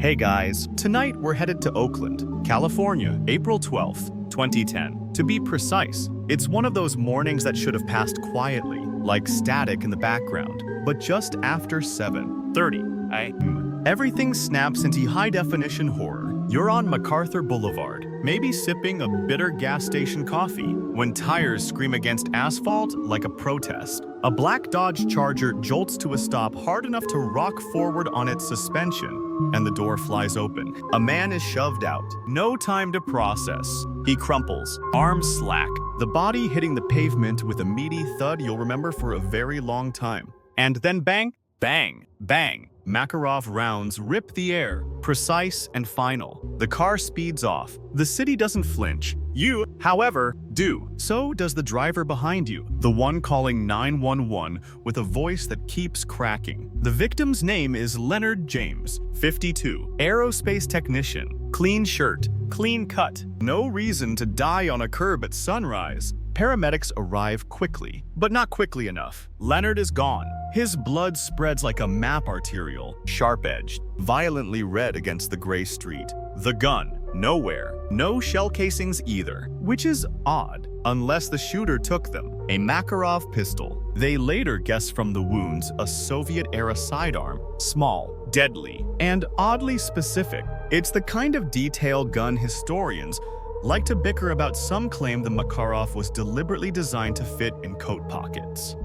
Hey guys, tonight we're headed to Oakland, California, April 12th, 2010. To be precise, it's one of those mornings that should have passed quietly, like static in the background, but just after 7:30 a.m. Everything snaps into high-definition horror. You're on MacArthur Boulevard, maybe sipping a bitter gas station coffee, when tires scream against asphalt like a protest. A black Dodge Charger jolts to a stop hard enough to rock forward on its suspension, and the door flies open. A man is shoved out. No time to process. He crumples, arms slack, the body hitting the pavement with a meaty thud you'll remember for a very long time. And then bang, bang, bang. Makarov rounds rip the air, precise and final. The car speeds off. The city doesn't flinch. You, however, do. So does the driver behind you, the one calling 911 with a voice that keeps cracking. The victim's name is Leonard James, 52, aerospace technician, clean shirt, clean cut. No reason to die on a curb at sunrise. Paramedics arrive quickly, but not quickly enough. Leonard is gone. His blood spreads like a map arterial, sharp-edged, violently red against the gray street. The gun, nowhere. No shell casings either, which is odd, unless the shooter took them. A Makarov pistol. They later guess from the wounds a Soviet-era sidearm, small, deadly, and oddly specific. It's the kind of detail gun historians like to bicker about. Some claim the Makarov was deliberately designed to fit in coat pockets.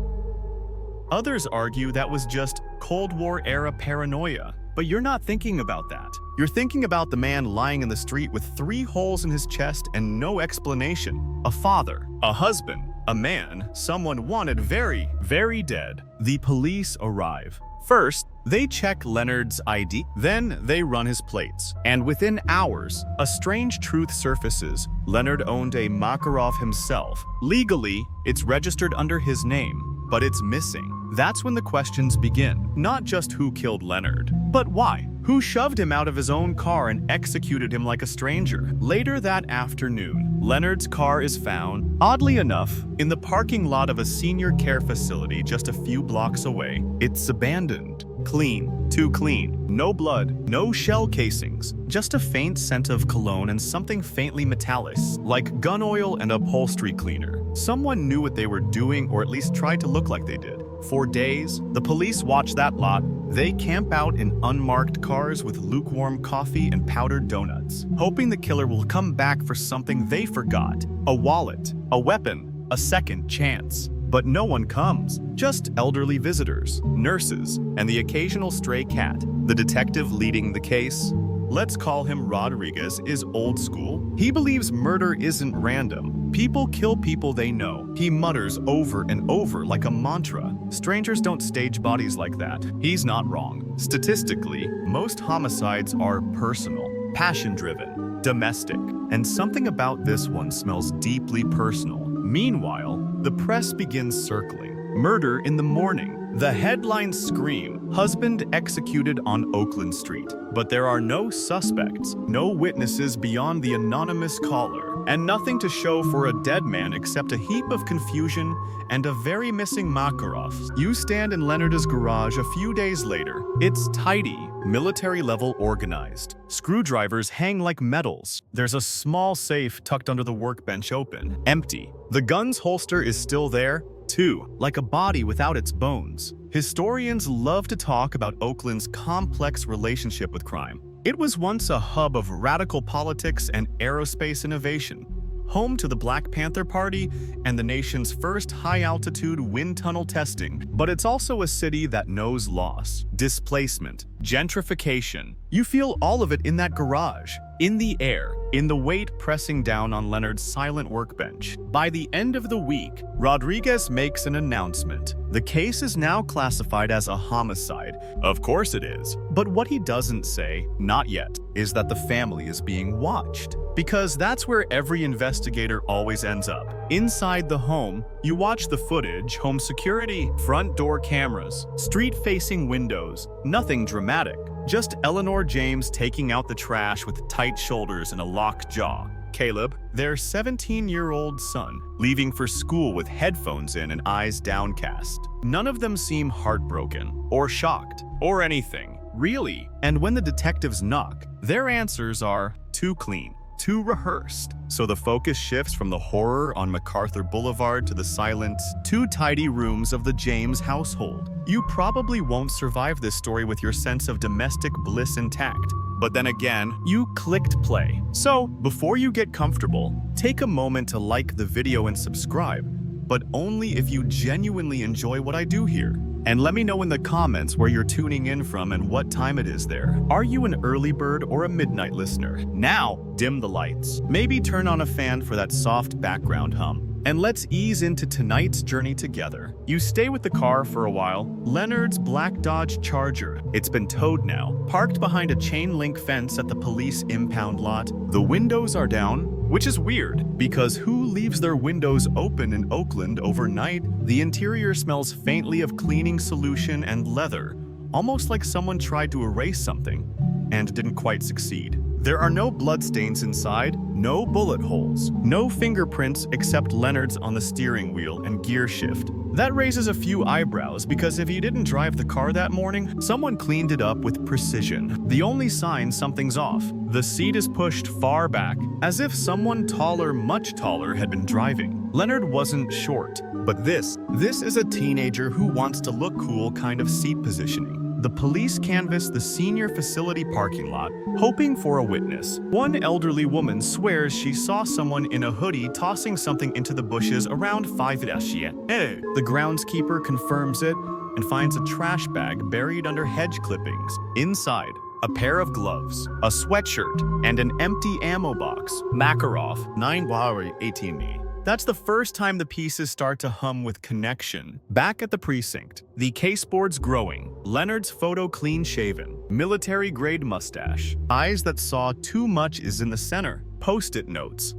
Others argue that was just Cold War-era paranoia. But you're not thinking about that. You're thinking about the man lying in the street with 3 holes in his chest and no explanation. A father, a husband, a man someone wanted very, very dead. The police arrive. First, they check Leonard's ID, then they run his plates. And within hours, a strange truth surfaces. Leonard owned a Makarov himself. Legally, it's registered under his name, but it's missing. That's when the questions begin. Not just who killed Leonard, but why? Who shoved him out of his own car and executed him like a stranger? Later that afternoon, Leonard's car is found, oddly enough, in the parking lot of a senior care facility just a few blocks away. It's abandoned. Clean. Too clean. No blood, no shell casings, just a faint scent of cologne and something faintly metallic, like gun oil and upholstery cleaner. Someone knew what they were doing, or at least tried to look like they did. For days, the police watch that lot. They camp out in unmarked cars with lukewarm coffee and powdered donuts, hoping the killer will come back for something they forgot. A wallet, a weapon, a second chance. But no one comes, just elderly visitors, nurses, and the occasional stray cat. The detective leading the case, let's call him Rodriguez, is old school. He believes murder isn't random. People kill people they know. He mutters over and over like a mantra. Strangers don't stage bodies like that. He's not wrong. Statistically, most homicides are personal, passion-driven, domestic, and something about this one smells deeply personal. Meanwhile, the press begins circling. Murder in the morning. The headlines scream, husband executed on Oakland Street. But there are no suspects, no witnesses beyond the anonymous caller, and nothing to show for a dead man except a heap of confusion and a very missing Makarov. You stand in Leonard's garage a few days later. It's tidy, military-level organized. Screwdrivers hang like medals. There's a small safe tucked under the workbench open, empty. The gun's holster is still there, too, like a body without its bones. Historians love to talk about Oakland's complex relationship with crime. It was once a hub of radical politics and aerospace innovation, home to the Black Panther Party and the nation's first high-altitude wind tunnel testing. But it's also a city that knows loss, displacement, gentrification. You feel all of it in that garage, in the air, in the weight pressing down on Leonard's silent workbench. By the end of the week, Rodriguez makes an announcement. The case is now classified as a homicide. Of course it is. But what he doesn't say, not yet, is that the family is being watched. Because that's where every investigator always ends up. Inside the home, you watch the footage, home security, front door cameras, street-facing windows, nothing dramatic. Just Eleanor James taking out the trash with tight shoulders and a locked jaw. Caleb, their 17-year-old son, leaving for school with headphones in and eyes downcast. None of them seem heartbroken, or shocked, or anything. Really? And when the detectives knock, their answers are too clean, too rehearsed. So the focus shifts from the horror on MacArthur Boulevard to the silent, too tidy rooms of the James household. You probably won't survive this story with your sense of domestic bliss intact. But then again, you clicked play. So before you get comfortable, take a moment to like the video and subscribe, but only if you genuinely enjoy what I do here. And let me know in the comments where you're tuning in from and what time it is there. Are you an early bird or a midnight listener? Now, dim the lights. Maybe turn on a fan for that soft background hum. And let's ease into tonight's journey together. You stay with the car for a while. Leonard's black Dodge Charger. It's been towed now, parked behind a chain link fence at the police impound lot. The windows are down, which is weird, because who leaves their windows open in Oakland overnight? The interior smells faintly of cleaning solution and leather, almost like someone tried to erase something and didn't quite succeed. There are no bloodstains inside, no bullet holes, no fingerprints except Leonard's on the steering wheel and gear shift. That raises a few eyebrows because if you didn't drive the car that morning, someone cleaned it up with precision. The only sign something's off. The seat is pushed far back, as if someone taller, much taller, had been driving. Leonard wasn't short, but this is a teenager who wants to look cool kind of seat positioning. The police canvass the senior facility parking lot, hoping for a witness. One elderly woman swears she saw someone in a hoodie tossing something into the bushes around 5:00. The groundskeeper confirms it and finds a trash bag buried under hedge clippings. Inside, a pair of gloves, a sweatshirt, and an empty ammo box. Makarov, 9/18. That's the first time the pieces start to hum with connection. Back at the precinct, the caseboard's growing. Leonard's photo clean-shaven, military-grade mustache. Eyes that saw too much is in the center. Post-it notes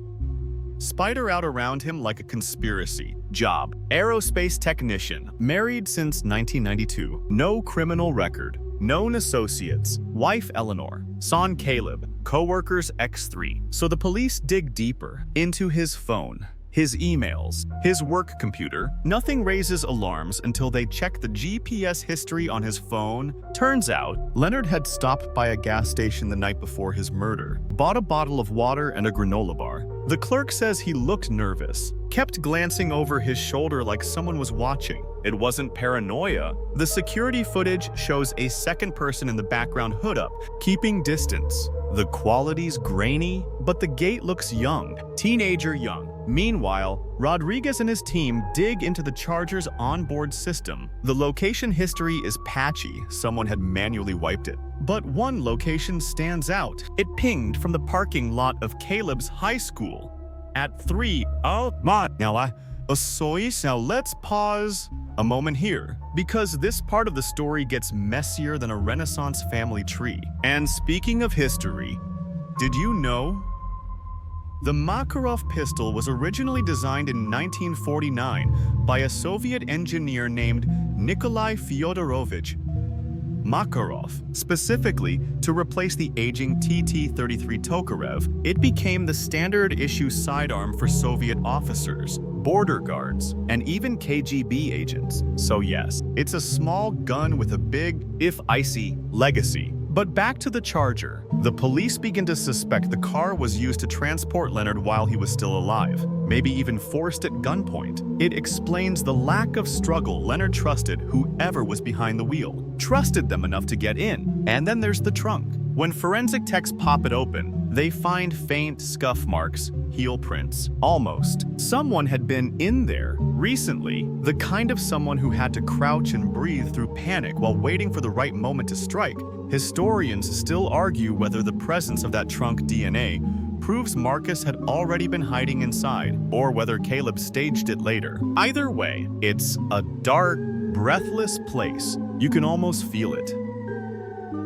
spider out around him like a conspiracy. Job: aerospace technician. Married since 1992. No criminal record. Known associates: wife Eleanor, son Caleb, co-workers X3. So the police dig deeper into his phone, his emails, his work computer. Nothing raises alarms until they check the GPS history on his phone. Turns out, Leonard had stopped by a gas station the night before his murder, bought a bottle of water and a granola bar. The clerk says he looked nervous, kept glancing over his shoulder like someone was watching. It wasn't paranoia. The security footage shows a second person in the background hood up, keeping distance. The quality's grainy, but the gate looks young, teenager young. Meanwhile, Rodriguez and his team dig into the Charger's onboard system. The location history is patchy, someone had manually wiped it. But one location stands out. It pinged from the parking lot of Caleb's high school at 3. Oh my, now let's pause a moment here, because this part of the story gets messier than a Renaissance family tree. And speaking of history, did you know? The Makarov pistol was originally designed in 1949 by a Soviet engineer named Nikolai Fyodorovich Makarov, specifically to replace the aging TT-33 Tokarev. It became the standard-issue sidearm for Soviet officers, border guards, and even KGB agents. So yes, it's a small gun with a big, if icy, legacy. But back to the Charger. The police begin to suspect the car was used to transport Leonard while he was still alive, maybe even forced at gunpoint. It explains the lack of struggle. Leonard trusted whoever was behind the wheel, trusted them enough to get in. And then there's the trunk. When forensic techs pop it open, they find faint scuff marks, heel prints. Almost. Someone had been in there recently, the kind of someone who had to crouch and breathe through panic while waiting for the right moment to strike. Historians still argue whether the presence of that trunk DNA proves Marcus had already been hiding inside, or whether Caleb staged it later. Either way, it's a dark, breathless place. You can almost feel it.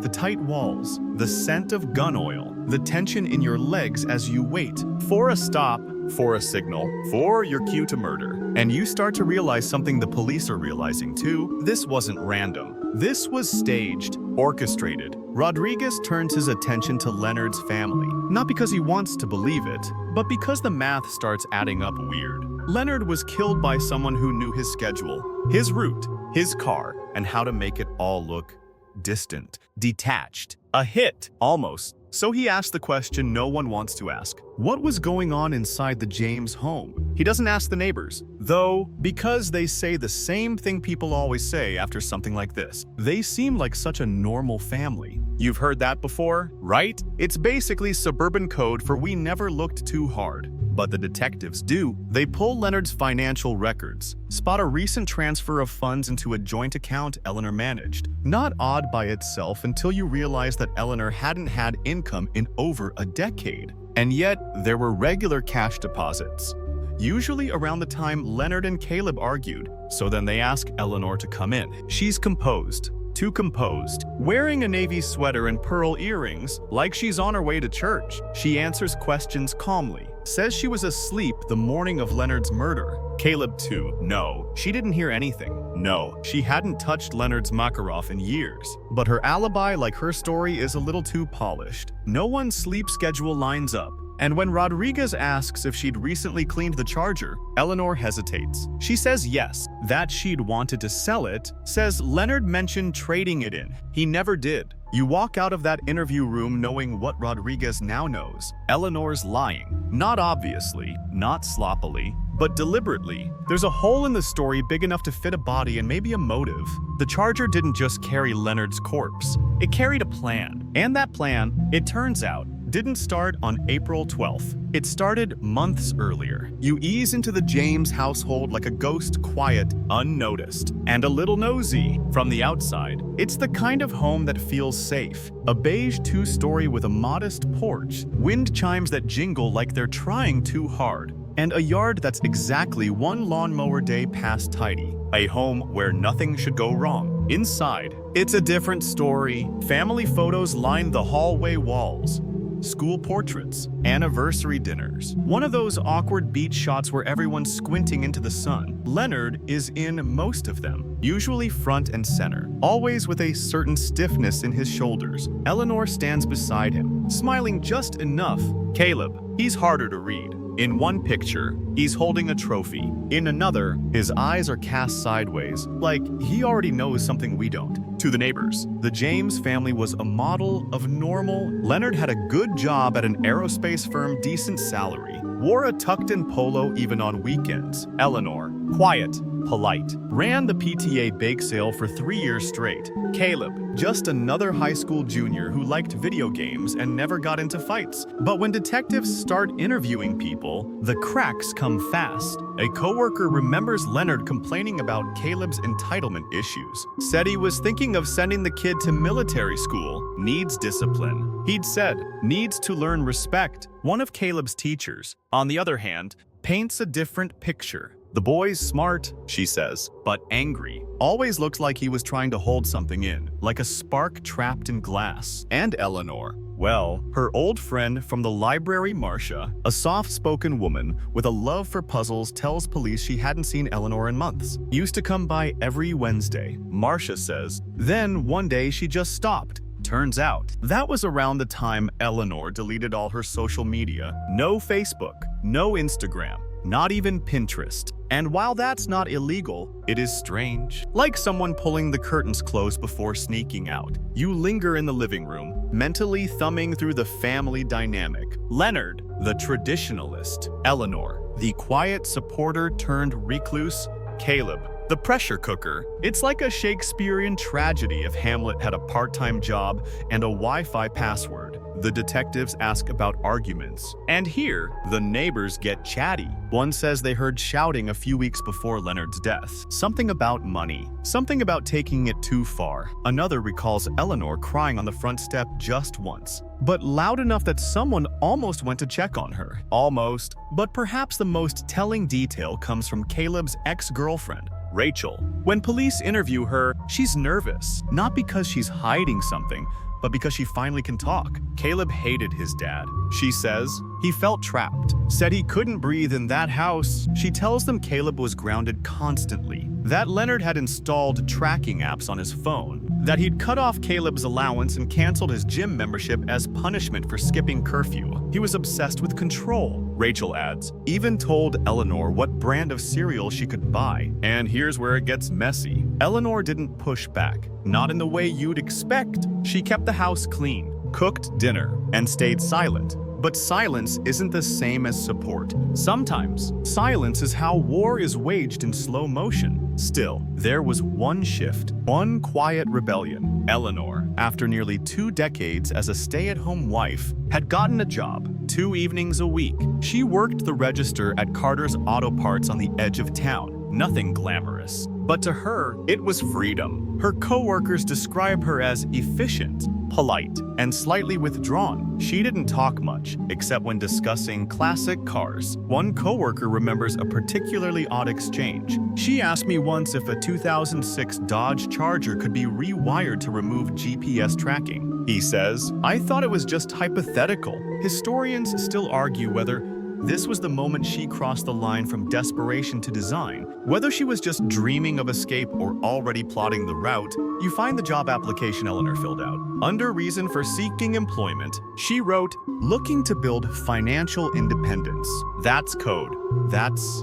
The tight walls, the scent of gun oil, the tension in your legs as you wait for a stop, for a signal, for your cue to murder. And you start to realize something the police are realizing too. This wasn't random. This was staged, orchestrated. Rodriguez turns his attention to Leonard's family, not because he wants to believe it, but because the math starts adding up weird. Leonard was killed by someone who knew his schedule, his route, his car, and how to make it all look distant, detached. A hit, almost. So he asked the question no one wants to ask. What was going on inside the James home? He doesn't ask the neighbors, though, because they say the same thing people always say after something like this. They seem like such a normal family. You've heard that before, right? It's basically suburban code for we never looked too hard. But the detectives do. They pull Leonard's financial records, spot a recent transfer of funds into a joint account Eleanor managed. Not odd by itself until you realize that Eleanor hadn't had income in over a decade. And yet, there were regular cash deposits, usually around the time Leonard and Caleb argued. So then they ask Eleanor to come in. She's composed. Too composed, wearing a navy sweater and pearl earrings, like she's on her way to church. She answers questions calmly, says she was asleep the morning of Leonard's murder. Caleb too. No, she didn't hear anything. No, she hadn't touched Leonard's Makarov in years. But her alibi, like her story, is a little too polished. No one's sleep schedule lines up. And when Rodriguez asks if she'd recently cleaned the charger, Eleanor hesitates. She says yes, that she'd wanted to sell it, says Leonard mentioned trading it in. He never did. You walk out of that interview room knowing what Rodriguez now knows. Eleanor's lying. Not obviously, not sloppily, but deliberately. There's a hole in the story big enough to fit a body and maybe a motive. The charger didn't just carry Leonard's corpse. It carried a plan. And that plan, it turns out, didn't start on April 12th. It started months earlier. You ease into the James household like a ghost, quiet, unnoticed, and a little nosy. From the outside, it's the kind of home that feels safe. A beige two-story with a modest porch, wind chimes that jingle like they're trying too hard, and a yard that's exactly one lawnmower day past tidy. A home where nothing should go wrong. Inside, it's a different story. Family photos line the hallway walls. School portraits, anniversary dinners. One of those awkward beach shots where everyone's squinting into the sun. Leonard is in most of them, usually front and center, always with a certain stiffness in his shoulders. Eleanor stands beside him, smiling just enough. Caleb, he's harder to read. In one picture, he's holding a trophy. In another, his eyes are cast sideways, like he already knows something we don't. To the neighbors, the James family was a model of normal. Leonard had a good job at an aerospace firm, decent salary, wore a tucked-in polo even on weekends. Eleanor, quiet, polite, ran the PTA bake sale for 3 years straight. Caleb, just another high school junior who liked video games and never got into fights. But when detectives start interviewing people, the cracks come fast. A coworker remembers Leonard complaining about Caleb's entitlement issues. Said he was thinking of sending the kid to military school. Needs discipline. He'd said, needs to learn respect. One of Caleb's teachers, on the other hand, paints a different picture. The boy's smart, she says, but angry. Always looked like he was trying to hold something in, like a spark trapped in glass. And Eleanor, well, her old friend from the library, Marcia, a soft-spoken woman with a love for puzzles, tells police she hadn't seen Eleanor in months. Used to come by every Wednesday, Marcia says. Then one day she just stopped. Turns out, that was around the time Eleanor deleted all her social media. No Facebook, no Instagram. Not even Pinterest. And while that's not illegal, it is strange. Like someone pulling the curtains close before sneaking out. You linger in the living room, mentally thumbing through the family dynamic. Leonard, the traditionalist. Eleanor, the quiet supporter turned recluse. Caleb, the pressure cooker. It's like a Shakespearean tragedy if Hamlet had a part-time job and a Wi-Fi password. The detectives ask about arguments. And here, the neighbors get chatty. One says they heard shouting a few weeks before Leonard's death. Something about money. Something about taking it too far. Another recalls Eleanor crying on the front step just once, but loud enough that someone almost went to check on her. Almost. But perhaps the most telling detail comes from Caleb's ex-girlfriend, Rachel. When police interview her, she's nervous. Not because she's hiding something, but because she finally can talk. Caleb hated his dad. She says he felt trapped, said he couldn't breathe in that house. She tells them Caleb was grounded constantly, that Leonard had installed tracking apps on his phone, that he'd cut off Caleb's allowance and canceled his gym membership as punishment for skipping curfew. He was obsessed with control, Rachel adds, even told Eleanor what brand of cereal she could buy. And here's where it gets messy. Eleanor didn't push back, not in the way you'd expect. She kept the house clean, cooked dinner, and stayed silent. But silence isn't the same as support. Sometimes, silence is how war is waged in slow motion. Still, there was one shift, one quiet rebellion. Eleanor, after nearly 2 decades as a stay-at-home wife, had gotten a job, 2 evenings a week. She worked the register at Carter's Auto Parts on the edge of town. Nothing glamorous. But to her, it was freedom. Her co-workers describe her as efficient, polite, and slightly withdrawn. She didn't talk much, except when discussing classic cars. One co-worker remembers a particularly odd exchange. She asked me once if a 2006 Dodge Charger could be rewired to remove GPS tracking. He says, "I thought it was just hypothetical." Historians still argue whether this was the moment she crossed the line from desperation to design. Whether she was just dreaming of escape or already plotting the route, you find the job application Eleanor filled out. Under reason for seeking employment, she wrote, "Looking to build financial independence." That's code. That's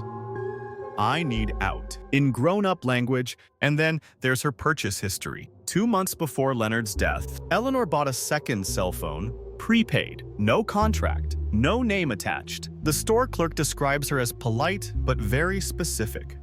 "I need out" in grown-up language. And then there's her purchase history. 2 months before Leonard's death, Eleanor bought a second cell phone, prepaid, no contract, no name attached. The store clerk describes her as polite but very specific.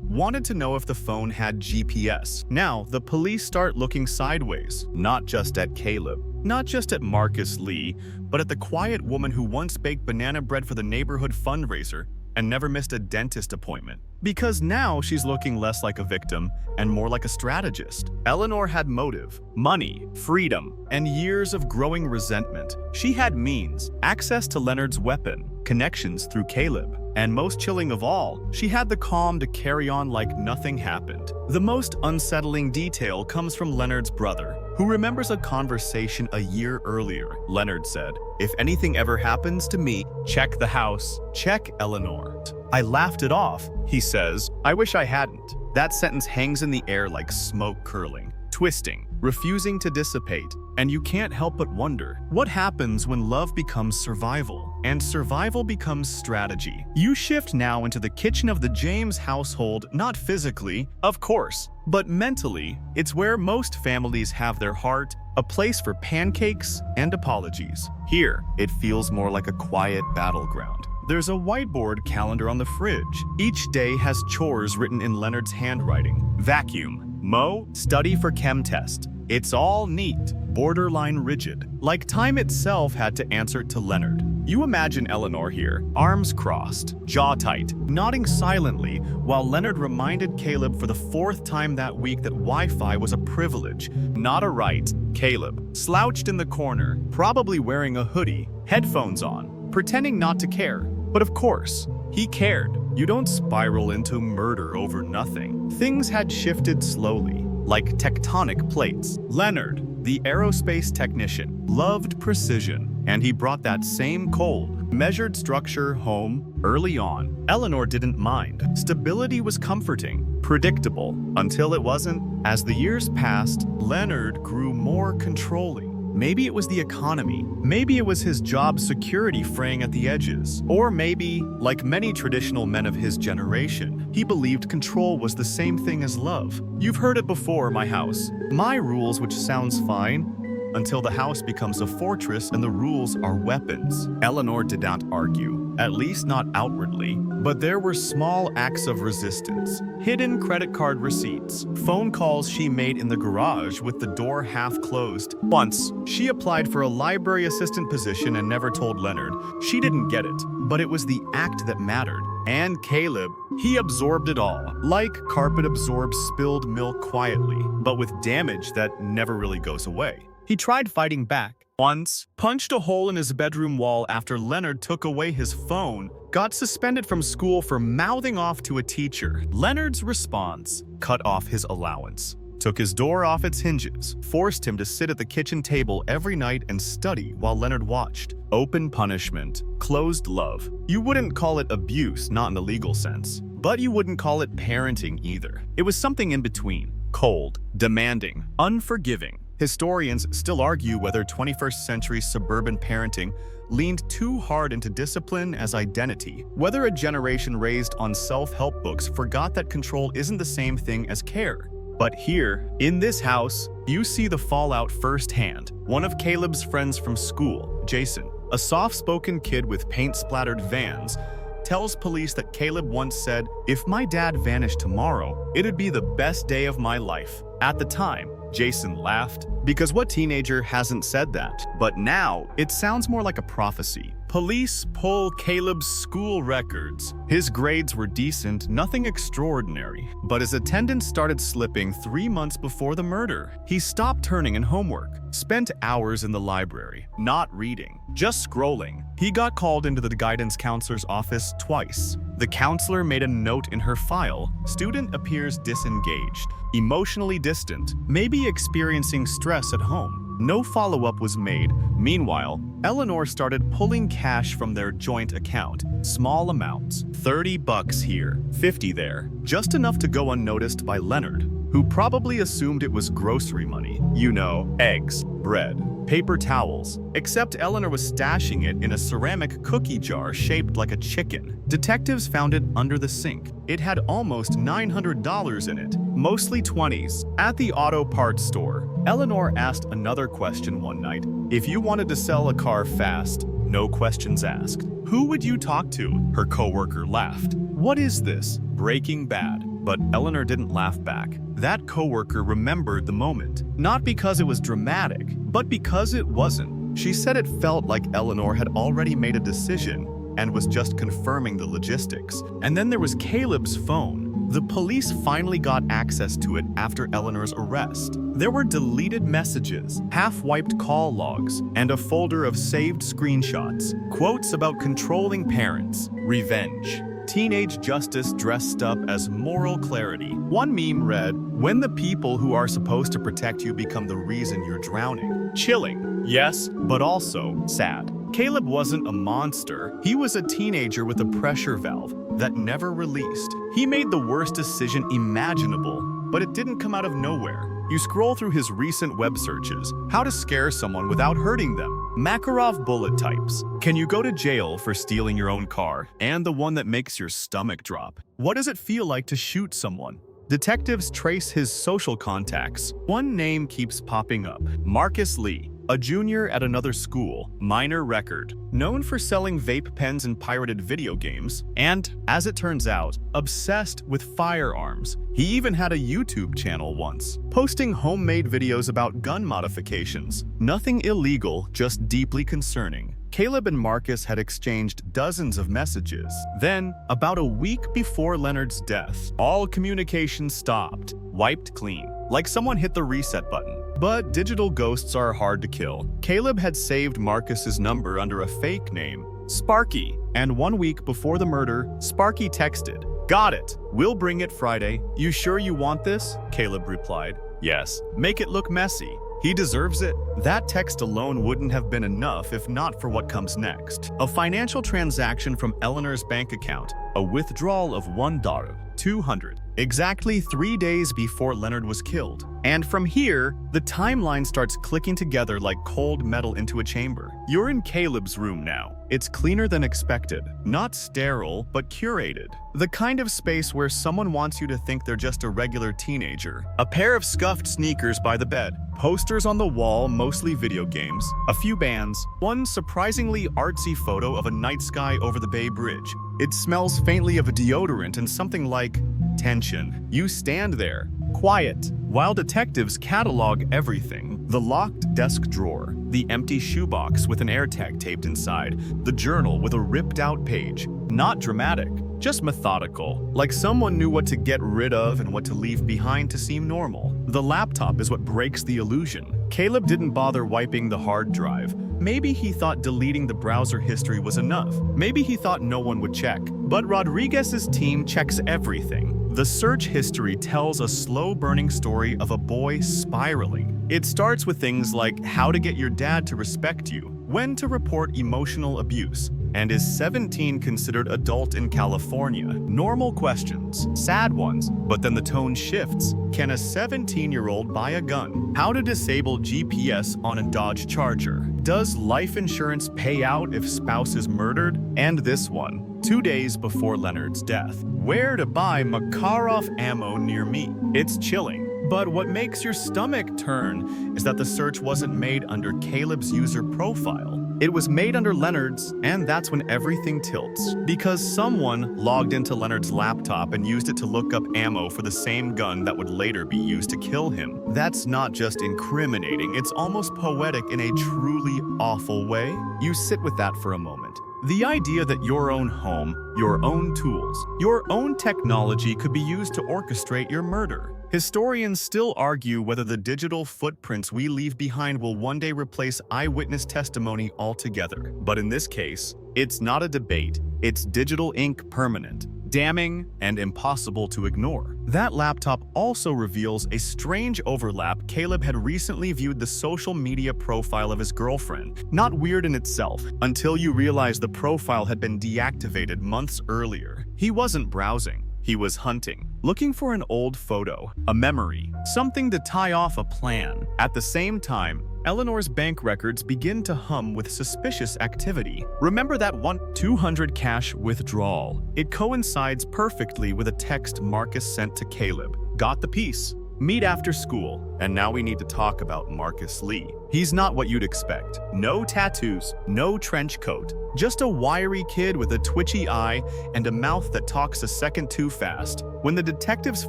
Wanted to know if the phone had GPS. Now, the police start looking sideways, not just at Caleb, not just at Marcus Lee, but at the quiet woman who once baked banana bread for the neighborhood fundraiser and never missed a dentist appointment. Because now she's looking less like a victim and more like a strategist. Eleanor had motive, money, freedom, and years of growing resentment. She had means, access to Leonard's weapon, connections through Caleb, and most chilling of all, she had the calm to carry on like nothing happened. The most unsettling detail comes from Leonard's brother, who remembers a conversation a year earlier. Leonard said, "If anything ever happens to me, check the house, check Eleanor." I laughed it off, he says. I wish I hadn't. That sentence hangs in the air like smoke curling, twisting, refusing to dissipate. And you can't help but wonder, what happens when love becomes survival, and survival becomes strategy? You shift now into the kitchen of the James household, not physically, of course, but mentally. It's where most families have their heart, a place for pancakes and apologies. Here, it feels more like a quiet battleground. There's a whiteboard calendar on the fridge. Each day has chores written in Leonard's handwriting. Vacuum, mow, study for chem test. It's all neat, borderline rigid, like time itself had to answer to Leonard. You imagine Eleanor here, arms crossed, jaw tight, nodding silently, while Leonard reminded Caleb for the 4th time that week that Wi-Fi was a privilege, not a right. Caleb, slouched in the corner, probably wearing a hoodie, headphones on, pretending not to care. But of course, he cared. You don't spiral into murder over nothing. Things had shifted slowly, like tectonic plates. Leonard, the aerospace technician, loved precision, and he brought that same cold, measured structure home early on. Eleanor didn't mind. Stability was comforting, predictable, until it wasn't. As the years passed, Leonard grew more controlling. Maybe it was the economy. Maybe it was his job security fraying at the edges. Or maybe, like many traditional men of his generation, he believed control was the same thing as love. You've heard it before, my house. My rules, which sounds fine, until the house becomes a fortress and the rules are weapons. Eleanor did not argue, at least not outwardly, but there were small acts of resistance. Hidden credit card receipts, phone calls she made in the garage with the door half closed. Once, she applied for a library assistant position and never told Leonard. She didn't get it, but it was the act that mattered. And Caleb, he absorbed it all, like carpet absorbs spilled milk quietly, but with damage that never really goes away. He tried fighting back. Once, punched a hole in his bedroom wall after Leonard took away his phone, got suspended from school for mouthing off to a teacher. Leonard's response: cut off his allowance. Took his door off its hinges, forced him to sit at the kitchen table every night and study while Leonard watched. Open punishment, closed love. You wouldn't call it abuse, not in the legal sense, but you wouldn't call it parenting either. It was something in between. cold, demanding, unforgiving. Historians still argue whether 21st century suburban parenting leaned too hard into discipline as identity, whether a generation raised on self-help books forgot that control isn't the same thing as care. But here, in this house, you see the fallout firsthand. One of Caleb's friends from school, Jason, a soft-spoken kid with paint-splattered Vans, tells police that Caleb once said, "If my dad vanished tomorrow, it'd be the best day of my life." At the time, Jason laughed, because what teenager hasn't said that? But now, it sounds more like a prophecy. Police pull Caleb's school records. His grades were decent, nothing extraordinary, but his attendance started slipping 3 months before the murder. He stopped turning in homework, spent hours in the library, not reading, just scrolling. He got called into the guidance counselor's office twice. The counselor made a note in her file. Student appears disengaged, emotionally distant, maybe experiencing stress at home. No follow-up was made. Meanwhile, Eleanor started pulling cash from their joint account. Small amounts, $30 here, $50 there, just enough to go unnoticed by Leonard, who probably assumed it was grocery money. You know, eggs, bread, paper towels, except Eleanor was stashing it in a ceramic cookie jar shaped like a chicken. Detectives found it under the sink. It had almost $900 in it, mostly 20s. At the auto parts store, Eleanor asked another question one night. If you wanted to sell a car fast, no questions asked, who would you talk to? Her coworker laughed. What is this? Breaking Bad. But Eleanor didn't laugh back. That coworker remembered the moment, not because it was dramatic, but because it wasn't. She said it felt like Eleanor had already made a decision and was just confirming the logistics. And then there was Caleb's phone. The police finally got access to it after Eleanor's arrest. There were deleted messages, half-wiped call logs, and a folder of saved screenshots. Quotes about controlling parents, revenge, teenage justice dressed up as moral clarity. One meme read, "When the people who are supposed to protect you become the reason you're drowning." Chilling, yes, but also sad. Caleb wasn't a monster. He was a teenager with a pressure valve that never released. He made the worst decision imaginable, but it didn't come out of nowhere. You scroll through his recent web searches, how to scare someone without hurting them, Makarov bullet types. Can you go to jail for stealing your own car? And the one that makes your stomach drop. What does it feel like to shoot someone? Detectives trace his social contacts. One name keeps popping up, Marcus Lee, a junior at another school, minor record, known for selling vape pens and pirated video games, and, as it turns out, obsessed with firearms. He even had a YouTube channel once, posting homemade videos about gun modifications. Nothing illegal, just deeply concerning. Caleb and Marcus had exchanged dozens of messages. Then, about a week before Leonard's death, all communication stopped, wiped clean, like someone hit the reset button. But digital ghosts are hard to kill. Caleb had saved Marcus's number under a fake name, Sparky, and 1 week before the murder, Sparky texted, "Got it. We'll bring it Friday. You sure you want this?" Caleb replied, "Yes. Make it look messy. He deserves it." That text alone wouldn't have been enough if not for what comes next. A financial transaction from Eleanor's bank account, a withdrawal of $1,200, exactly 3 days before Leonard was killed. And from here, the timeline starts clicking together like cold metal into a chamber. You're in Caleb's room now. It's cleaner than expected, not sterile, but curated. The kind of space where someone wants you to think they're just a regular teenager. A pair of scuffed sneakers by the bed, posters on the wall, mostly video games, a few bands, one surprisingly artsy photo of a night sky over the Bay Bridge. It smells faintly of a deodorant and something like tension. You stand there, quiet, while detectives catalog everything. The locked desk drawer, the empty shoebox with an AirTag taped inside, the journal with a ripped-out page. Not dramatic, just methodical, like someone knew what to get rid of and what to leave behind to seem normal. The laptop is what breaks the illusion. Caleb didn't bother wiping the hard drive. Maybe he thought deleting the browser history was enough. Maybe he thought no one would check. But Rodriguez's team checks everything. The search history tells a slow-burning story of a boy spiraling. It starts with things like how to get your dad to respect you, when to report emotional abuse, And is 17 considered adult in California? Normal questions, sad ones, but then the tone shifts. Can a 17-year-old buy a gun? How to disable GPS on a Dodge Charger? Does life insurance pay out if spouse is murdered? And this one, 2 days before Leonard's death. Where to buy Makarov ammo near me? It's chilling. But what makes your stomach turn is that the search wasn't made under Caleb's user profile. It was made under Leonard's, and that's when everything tilts. Because someone logged into Leonard's laptop and used it to look up ammo for the same gun that would later be used to kill him. That's not just incriminating, it's almost poetic in a truly awful way. You sit with that for a moment. The idea that your own home, your own tools, your own technology could be used to orchestrate your murder. Historians still argue whether the digital footprints we leave behind will one day replace eyewitness testimony altogether. But in this case, it's not a debate, it's digital ink permanent, damning, and impossible to ignore. That laptop also reveals a strange overlap. Caleb had recently viewed the social media profile of his girlfriend. Not weird in itself, until you realize the profile had been deactivated months earlier. He wasn't browsing. He was hunting, looking for an old photo, a memory, something to tie off a plan. At the same time, Eleanor's bank records begin to hum with suspicious activity. Remember that $200 cash withdrawal? It coincides perfectly with a text Marcus sent to Caleb. Got the piece. Meet after school. And now we need to talk about Marcus Lee. He's not what you'd expect. No tattoos, no trench coat. Just a wiry kid with a twitchy eye and a mouth that talks a second too fast. When the detectives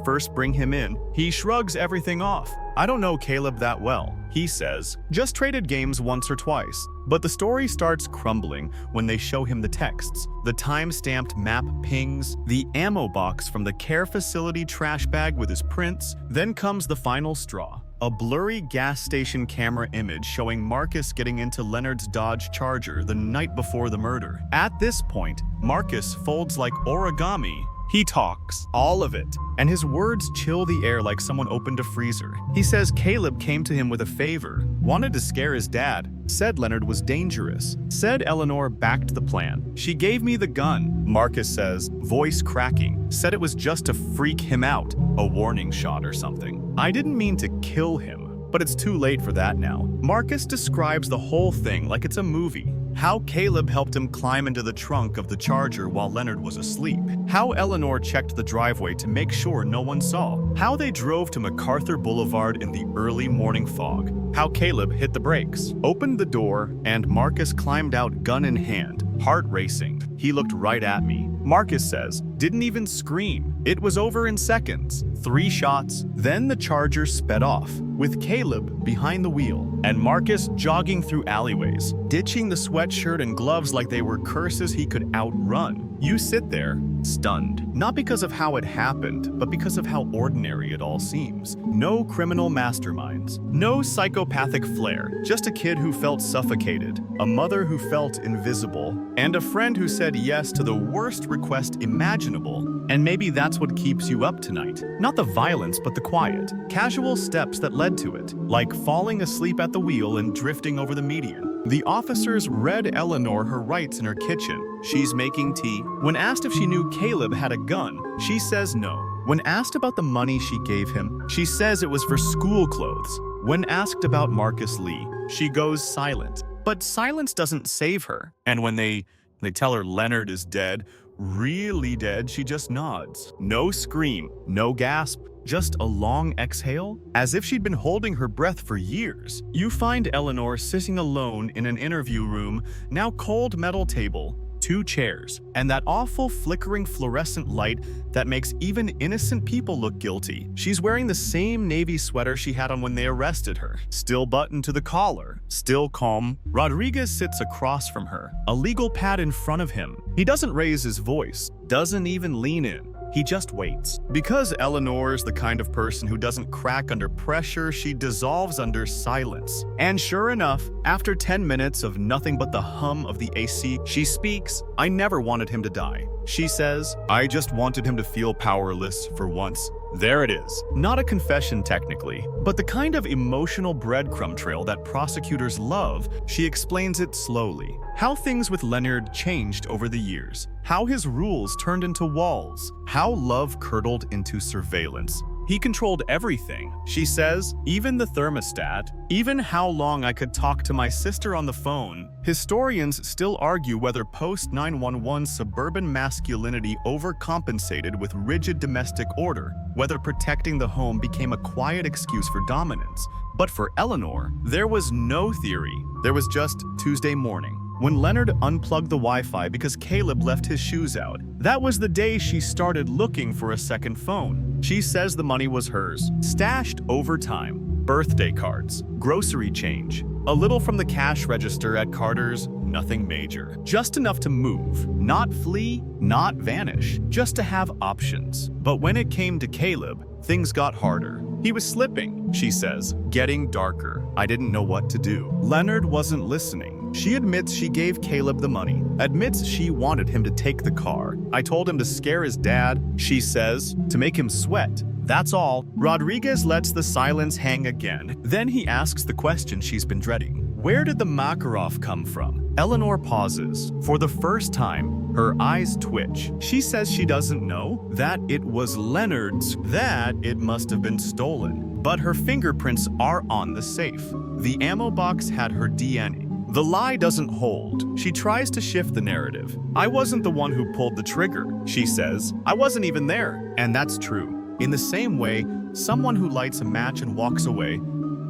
first bring him in, he shrugs everything off. I don't know Caleb that well, he says. Just traded games once or twice. But the story starts crumbling when they show him the texts. The time-stamped map pings, the ammo box from the care facility trash bag with his prints. Then comes the final straw. A blurry gas station camera image showing Marcus getting into Leonard's Dodge Charger the night before the murder. At this point, Marcus folds like origami. He talks, all of it, and his words chill the air like someone opened a freezer. He says Caleb came to him with a favor, wanted to scare his dad, said Leonard was dangerous, said Eleanor backed the plan. She gave me the gun, Marcus says, voice cracking, said it was just to freak him out, a warning shot or something. I didn't mean to kill him, but it's too late for that now. Marcus describes the whole thing like it's a movie. How Caleb helped him climb into the trunk of the Charger while Leonard was asleep. How Eleanor checked the driveway to make sure no one saw. How they drove to MacArthur Boulevard in the early morning fog. How Caleb hit the brakes, opened the door, and Marcus climbed out gun in hand, heart racing. He looked right at me. Marcus says, didn't even scream. It was over in seconds. 3 shots, then the Charger sped off, with Caleb behind the wheel, and Marcus jogging through alleyways, ditching the sweatshirt and gloves like they were curses he could outrun. You sit there, stunned, not because of how it happened, but because of how ordinary it all seems. No criminal masterminds, no psychopathic flair, just a kid who felt suffocated, a mother who felt invisible, and a friend who said yes to the worst request imaginable. And maybe that's what keeps you up tonight. Not the violence, but the quiet, casual steps that led to it, like falling asleep at the wheel and drifting over the median. The officers read Eleanor her rights in her kitchen. She's making tea. When asked if she knew Caleb had a gun, she says no. When asked about the money she gave him, she says it was for school clothes. When asked about Marcus Lee, she goes silent. But silence doesn't save her. And when they tell her Leonard is dead, really dead, she just nods. No scream, no gasp, just a long exhale, as if she'd been holding her breath for years. You find Eleanor sitting alone in an interview room, now cold metal table, 2 chairs, and that awful flickering fluorescent light that makes even innocent people look guilty. She's wearing the same navy sweater she had on when they arrested her, still buttoned to the collar, still calm. Rodriguez sits across from her, a legal pad in front of him. He doesn't raise his voice, doesn't even lean in. He just waits. Because Eleanor's the kind of person who doesn't crack under pressure, she dissolves under silence. And sure enough, after 10 minutes of nothing but the hum of the AC, she speaks. I never wanted him to die. She says, I just wanted him to feel powerless for once. There it is. Not a confession technically, but the kind of emotional breadcrumb trail that prosecutors love. She explains it slowly. How things with Leonard changed over the years. How his rules turned into walls. How love curdled into surveillance. He controlled everything, she says, even the thermostat, even how long I could talk to my sister on the phone. Historians still argue whether post-911 suburban masculinity overcompensated with rigid domestic order, whether protecting the home became a quiet excuse for dominance. But for Eleanor, there was no theory. There was just Tuesday morning, when Leonard unplugged the Wi-Fi because Caleb left his shoes out. That was the day she started looking for a second phone. She says the money was hers, stashed over time. Birthday cards, grocery change, a little from the cash register at Carter's, nothing major. Just enough to move, not flee, not vanish, just to have options. But when it came to Caleb, things got harder. He was slipping, she says, getting darker. I didn't know what to do. Leonard wasn't listening. She admits she gave Caleb the money, admits she wanted him to take the car. I told him to scare his dad, she says, to make him sweat. That's all. Rodriguez lets the silence hang again. Then he asks the question she's been dreading. Where did the Makarov come from? Eleanor pauses. For the first time, her eyes twitch. She says she doesn't know, that it was Leonard's, that it must have been stolen. But her fingerprints are on the safe. The ammo box had her DNA. The lie doesn't hold. She tries to shift the narrative. I wasn't the one who pulled the trigger, she says. I wasn't even there. And that's true. In the same way, someone who lights a match and walks away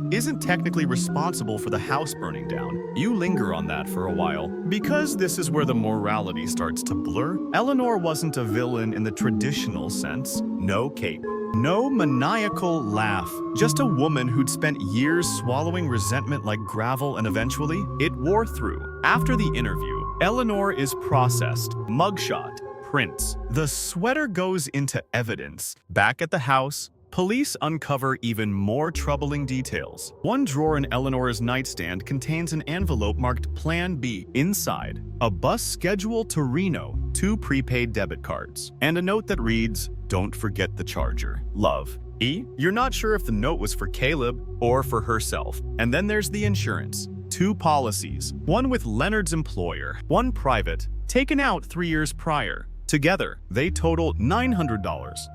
isn't technically responsible for the house burning down. You linger on that for a while. Because this is where the morality starts to blur, Eleanor wasn't a villain in the traditional sense. No cape. No maniacal laugh, just a woman who'd spent years swallowing resentment like gravel, and eventually, it wore through. After the interview, Eleanor is processed, mugshot, prints. The sweater goes into evidence. Back at the house, police uncover even more troubling details. One drawer in Eleanor's nightstand contains an envelope marked Plan B. Inside, a bus schedule to Reno, 2 prepaid debit cards, and a note that reads, "Don't forget the charger. Love." You're not sure if the note was for Caleb or for herself. And then there's the insurance. 2 policies, one with Leonard's employer, one private, taken out 3 years prior. Together, they total $900.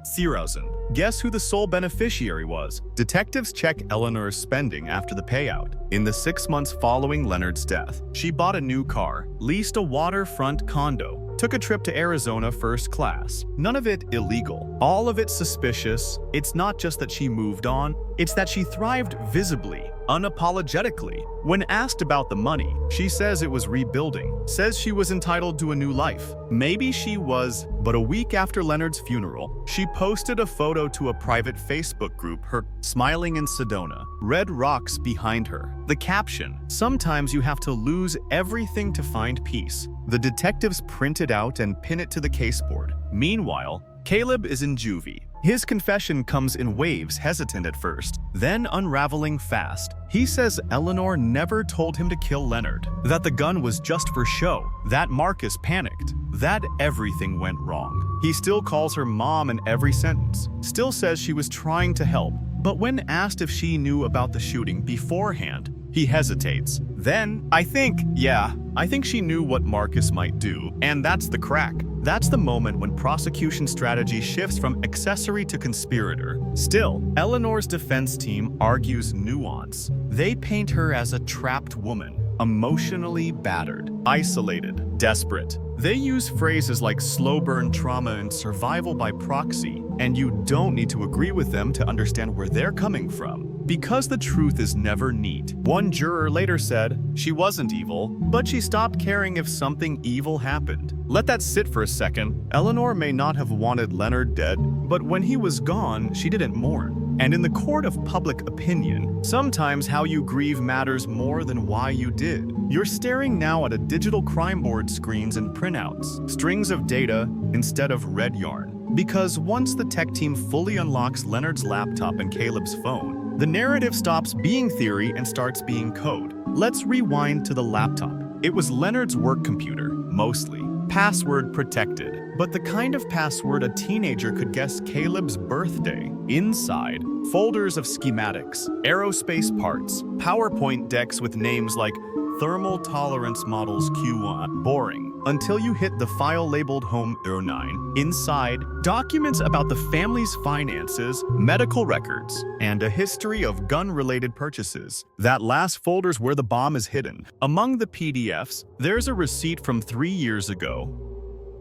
Guess who the sole beneficiary was? Detectives check Eleanor's spending after the payout. In the 6 months following Leonard's death, she bought a new car, leased a waterfront condo, took a trip to Arizona first class. None of it illegal. All of it suspicious. It's not just that she moved on, it's that she thrived visibly, unapologetically. When asked about the money, she says it was rebuilding, says she was entitled to a new life. Maybe she was, but a week after Leonard's funeral, she posted a photo to a private Facebook group, her smiling in Sedona, red rocks behind her. The caption, "Sometimes you have to lose everything to find peace." The detectives print it out and pin it to the caseboard. Meanwhile, Caleb is in juvie. His confession comes in waves, hesitant at first, then unraveling fast. He says Eleanor never told him to kill Leonard, that the gun was just for show, that Marcus panicked, that everything went wrong. He still calls her mom in every sentence, still says she was trying to help, but when asked if she knew about the shooting beforehand, he hesitates. Then, I think she knew what Marcus might do, and that's the crack. That's the moment when prosecution strategy shifts from accessory to conspirator. Still, Eleanor's defense team argues nuance. They paint her as a trapped woman, emotionally battered, isolated, desperate. They use phrases like slow burn trauma and survival by proxy, and you don't need to agree with them to understand where they're coming from. Because the truth is never neat. One juror later said, she wasn't evil, but she stopped caring if something evil happened. Let that sit for a second. Eleanor may not have wanted Leonard dead, but when he was gone, she didn't mourn. And in the court of public opinion, sometimes how you grieve matters more than why you did. You're staring now at a digital crime board screens and printouts, strings of data instead of red yarn. Because once the tech team fully unlocks Leonard's laptop and Caleb's phone, the narrative stops being theory and starts being code. Let's rewind to the laptop. It was Leonard's work computer, mostly. Password protected, but the kind of password a teenager could guess Caleb's birthday. Inside, folders of schematics, aerospace parts, PowerPoint decks with names like Thermal Tolerance Models Q1. Boring. Until you hit the file labeled Home 09. Inside, documents about the family's finances, medical records, and a history of gun-related purchases. That last folder's where the bomb is hidden. Among the PDFs, there's a receipt from 3 years ago.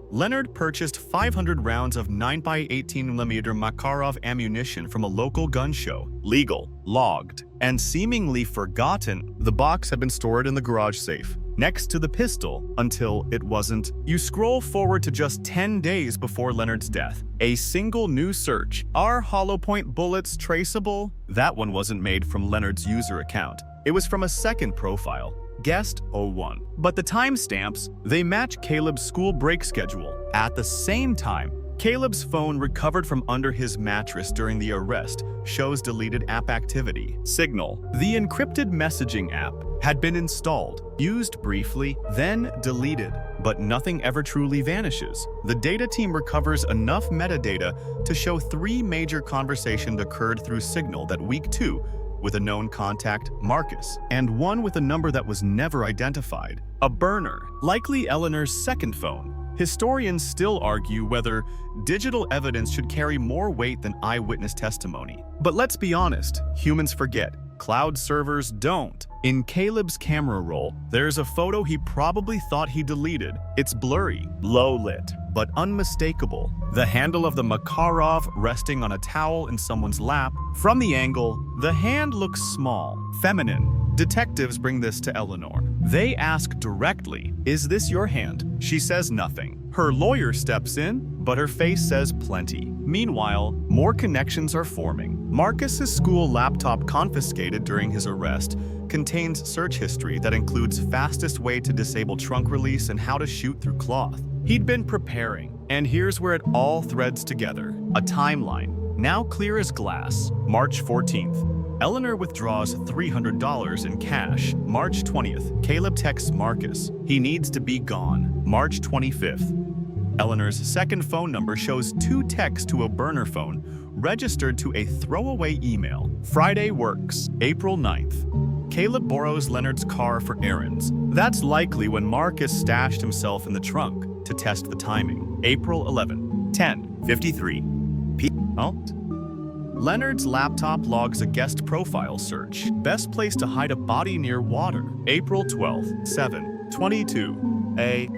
Leonard purchased 500 rounds of 9x18mm Makarov ammunition from a local gun show. Legal, logged, and seemingly forgotten. The box had been stored in the garage safe, next to the pistol, until it wasn't. You scroll forward to just 10 days before Leonard's death. A single new search. Are hollow point bullets traceable? That one wasn't made from Leonard's user account. It was from a second profile. Guest 01. But the timestamps, they match Caleb's school break schedule. At the same time, Caleb's phone recovered from under his mattress during the arrest shows deleted app activity. Signal. The encrypted messaging app had been installed, used briefly, then deleted, but nothing ever truly vanishes. The data team recovers enough metadata to show 3 major conversations occurred through Signal that week 2, with a known contact, Marcus, and one with a number that was never identified. A burner, likely Eleanor's second phone. Historians still argue whether digital evidence should carry more weight than eyewitness testimony. But let's be honest, humans forget. Cloud servers don't. In Caleb's camera roll, there's a photo he probably thought he deleted. It's blurry, low-lit, but unmistakable. The handle of the Makarov resting on a towel in someone's lap. From the angle, the hand looks small, feminine. Detectives bring this to Eleanor. They ask directly, "Is this your hand?" She says nothing. Her lawyer steps in, but her face says plenty. Meanwhile, more connections are forming. Marcus's school laptop confiscated during his arrest contains search history that includes fastest way to disable trunk release and how to shoot through cloth. He'd been preparing, and here's where it all threads together. A timeline, now clear as glass. March 14th. Eleanor withdraws $300 in cash. March 20th, Caleb texts Marcus. He needs to be gone. March 25th. Eleanor's second phone number shows 2 texts to a burner phone, registered to a throwaway email. Friday works. April 9th. Caleb borrows Leonard's car for errands. That's likely when Marcus stashed himself in the trunk to test the timing. April 11th. 10:53 p.m. Leonard's laptop logs a guest profile search. Best place to hide a body near water. April 12th, 7:22 a.m.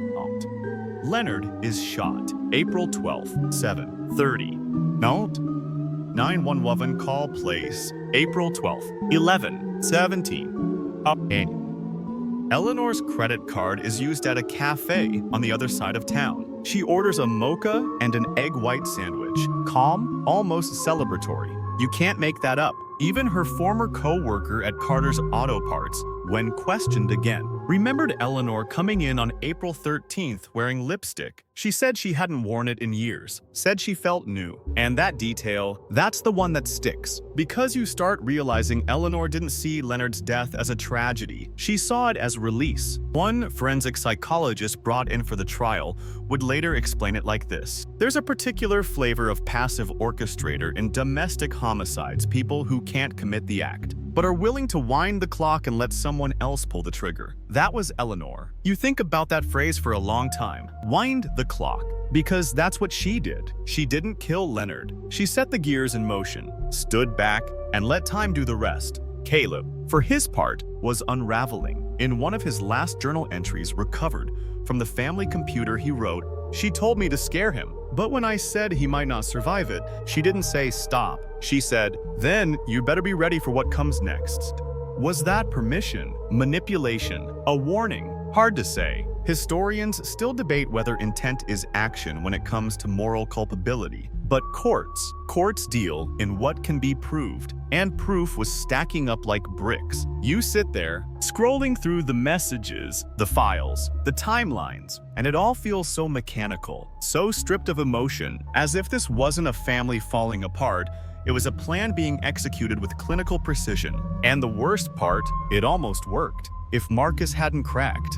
Leonard is shot. April 12th, 7:30. Note. 911 call place. April 12th, 11:17 a.m. Eleanor's credit card is used at a cafe on the other side of town. She orders a mocha and an egg white sandwich. Calm, almost celebratory. You can't make that up. Even her former co-worker at Carter's Auto Parts, when questioned again, remembered Eleanor coming in on April 13th wearing lipstick. She said she hadn't worn it in years, said she felt new. And that detail, that's the one that sticks. Because you start realizing Eleanor didn't see Leonard's death as a tragedy. She saw it as release. One forensic psychologist brought in for the trial would later explain it like this. There's a particular flavor of passive orchestrator in domestic homicides, people who can't commit the act, but are willing to wind the clock and let someone else pull the trigger. That was Eleanor. You think about that phrase for a long time. Wind the clock. Because that's what she did. She didn't kill Leonard. She set the gears in motion, stood back, and let time do the rest. Caleb, for his part, was unraveling. In one of his last journal entries recovered from the family computer he wrote, "She told me to scare him, but when I said he might not survive it, she didn't say stop. She said, then you better be ready for what comes next." Was that permission, manipulation, a warning? Hard to say. Historians still debate whether intent is action when it comes to moral culpability. But courts deal in what can be proved, and proof was stacking up like bricks. You sit there, scrolling through the messages, the files, the timelines, and it all feels so mechanical, so stripped of emotion, as if this wasn't a family falling apart. It was a plan being executed with clinical precision. And the worst part, it almost worked. If Marcus hadn't cracked.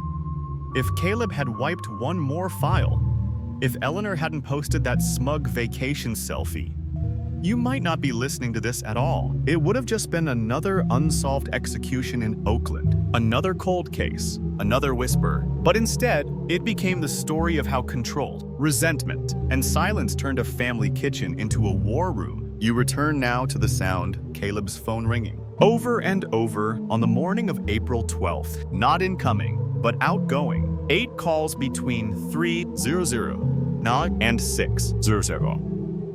if Caleb had wiped one more file, if Eleanor hadn't posted that smug vacation selfie, you might not be listening to this at all. It would have just been another unsolved execution in Oakland, another cold case, another whisper. But instead, it became the story of how control, resentment, and silence turned a family kitchen into a war room. You return now to the sound, Caleb's phone ringing. Over and over on the morning of April 12th, not incoming, but outgoing. 8 calls between 3:00 and 6:00.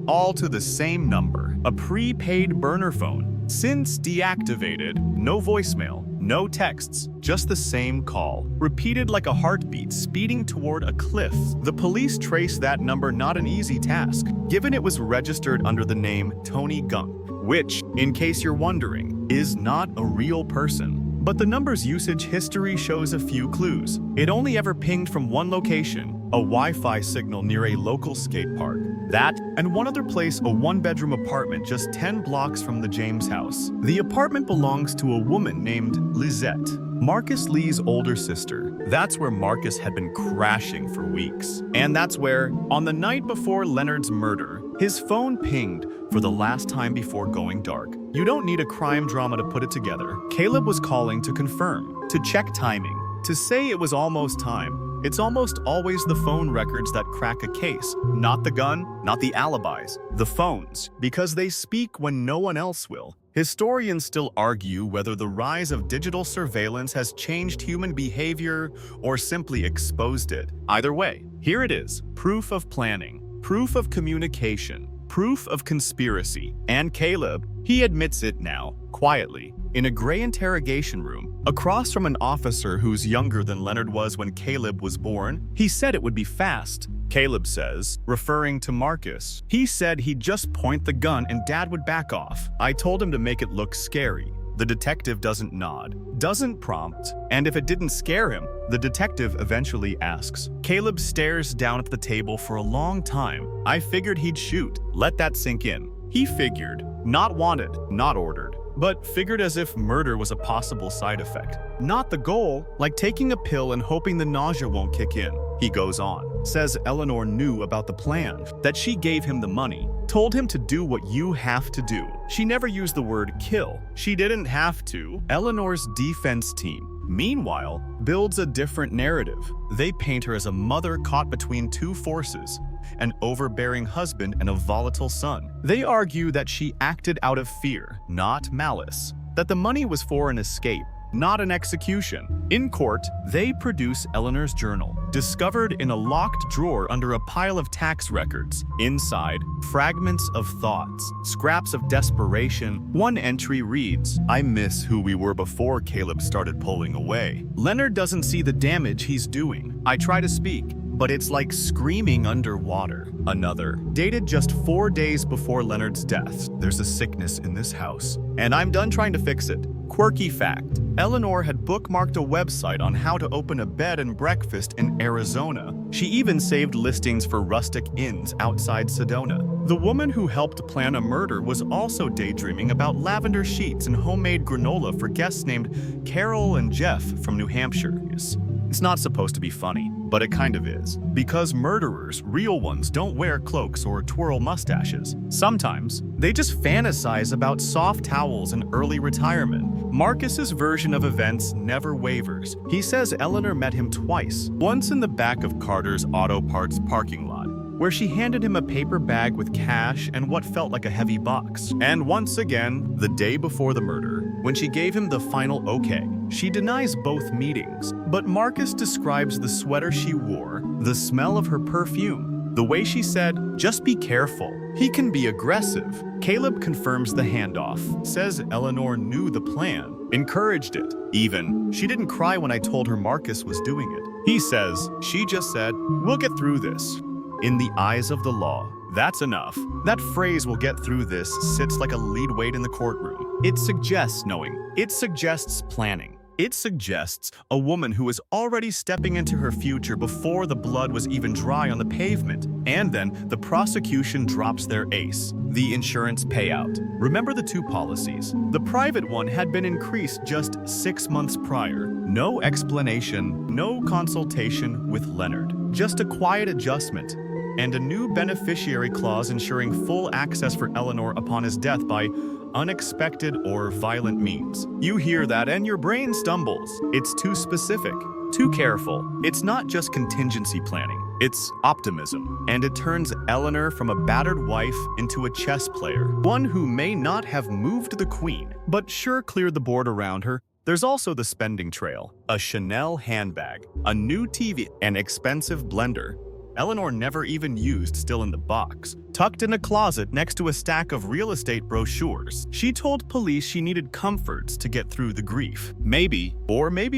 All to the same number, a prepaid burner phone. Since deactivated, no voicemail, no texts, just the same call, repeated like a heartbeat speeding toward a cliff. The police traced that number, not an easy task, given it was registered under the name Tony Gunk, which, in case you're wondering, is not a real person. But the number's usage history shows a few clues. It only ever pinged from one location, a Wi-Fi signal near a local skate park. That, and one other place, a one-bedroom apartment just 10 blocks from the James house. The apartment belongs to a woman named Lizette, Marcus Lee's older sister. That's where Marcus had been crashing for weeks. And that's where, on the night before Leonard's murder, his phone pinged for the last time before going dark. You don't need a crime drama to put it together. Caleb was calling to confirm, to check timing, to say it was almost time. It's almost always the phone records that crack a case, not the gun, not the alibis, the phones, because they speak when no one else will. Historians still argue whether the rise of digital surveillance has changed human behavior or simply exposed it. Either way, here it is, proof of planning, proof of communication, proof of conspiracy. And Caleb, he admits it now, quietly, in a gray interrogation room, across from an officer who's younger than Leonard was when Caleb was born. He said it would be fast. Caleb says, referring to Marcus, he said he'd just point the gun and Dad would back off. I told him to make it look scary. The detective doesn't nod, doesn't prompt, and if it didn't scare him, the detective eventually asks. Caleb stares down at the table for a long time. I figured he'd shoot. Let that sink in. He figured. Not wanted, not ordered, but figured as if murder was a possible side effect. Not the goal, like taking a pill and hoping the nausea won't kick in. He goes on, says Eleanor knew about the plan, that she gave him the money, told him to do what you have to do. She never used the word kill. She didn't have to. Eleanor's defense team, meanwhile, builds a different narrative. They paint her as a mother caught between two forces, an overbearing husband and a volatile son. They argue that she acted out of fear, not malice, that the money was for an escape, not an execution. In court, they produce Eleanor's journal, discovered in a locked drawer under a pile of tax records. Inside, fragments of thoughts, scraps of desperation. One entry reads, I miss who we were before Caleb started pulling away. Leonard doesn't see the damage he's doing. I try to speak, but it's like screaming underwater. Another, dated just 4 days before Leonard's death. There's a sickness in this house, and I'm done trying to fix it. Quirky fact, Eleanor had bookmarked a website on how to open a bed and breakfast in Arizona. She even saved listings for rustic inns outside Sedona. The woman who helped plan a murder was also daydreaming about lavender sheets and homemade granola for guests named Carol and Jeff from New Hampshire. It's not supposed to be funny, but it kind of is. Because murderers, real ones, don't wear cloaks or twirl mustaches. Sometimes, they just fantasize about soft towels and early retirement. Marcus's version of events never wavers. He says Eleanor met him twice. Once in the back of Carter's auto parts parking lot, where she handed him a paper bag with cash and what felt like a heavy box. And once again, the day before the murder, when she gave him the final okay. She denies both meetings, but Marcus describes the sweater she wore, the smell of her perfume, the way she said, just be careful. He can be aggressive. Caleb confirms the handoff, says Eleanor knew the plan, encouraged it. Even, she didn't cry when I told her Marcus was doing it. He says, she just said, we'll get through this. In the eyes of the law, that's enough. That phrase, we'll get through this, sits like a lead weight in the courtroom. It suggests knowing. It suggests planning. It suggests a woman who is already stepping into her future before the blood was even dry on the pavement. And then the prosecution drops their ace, the insurance payout. Remember the two policies? The private one had been increased just 6 months prior. No explanation, no consultation with Leonard. Just a quiet adjustment and a new beneficiary clause ensuring full access for Eleanor upon his death by unexpected or violent means. You hear that and your brain stumbles. It's too specific, too careful. It's not just contingency planning, it's optimism. And it turns Eleanor from a battered wife into a chess player, one who may not have moved the queen, but sure cleared the board around her. There's also the spending trail, a Chanel handbag, a new TV, an expensive blender Eleanor never even used still in the box, tucked in a closet next to a stack of real estate brochures. She told police she needed comforts to get through the grief. Maybe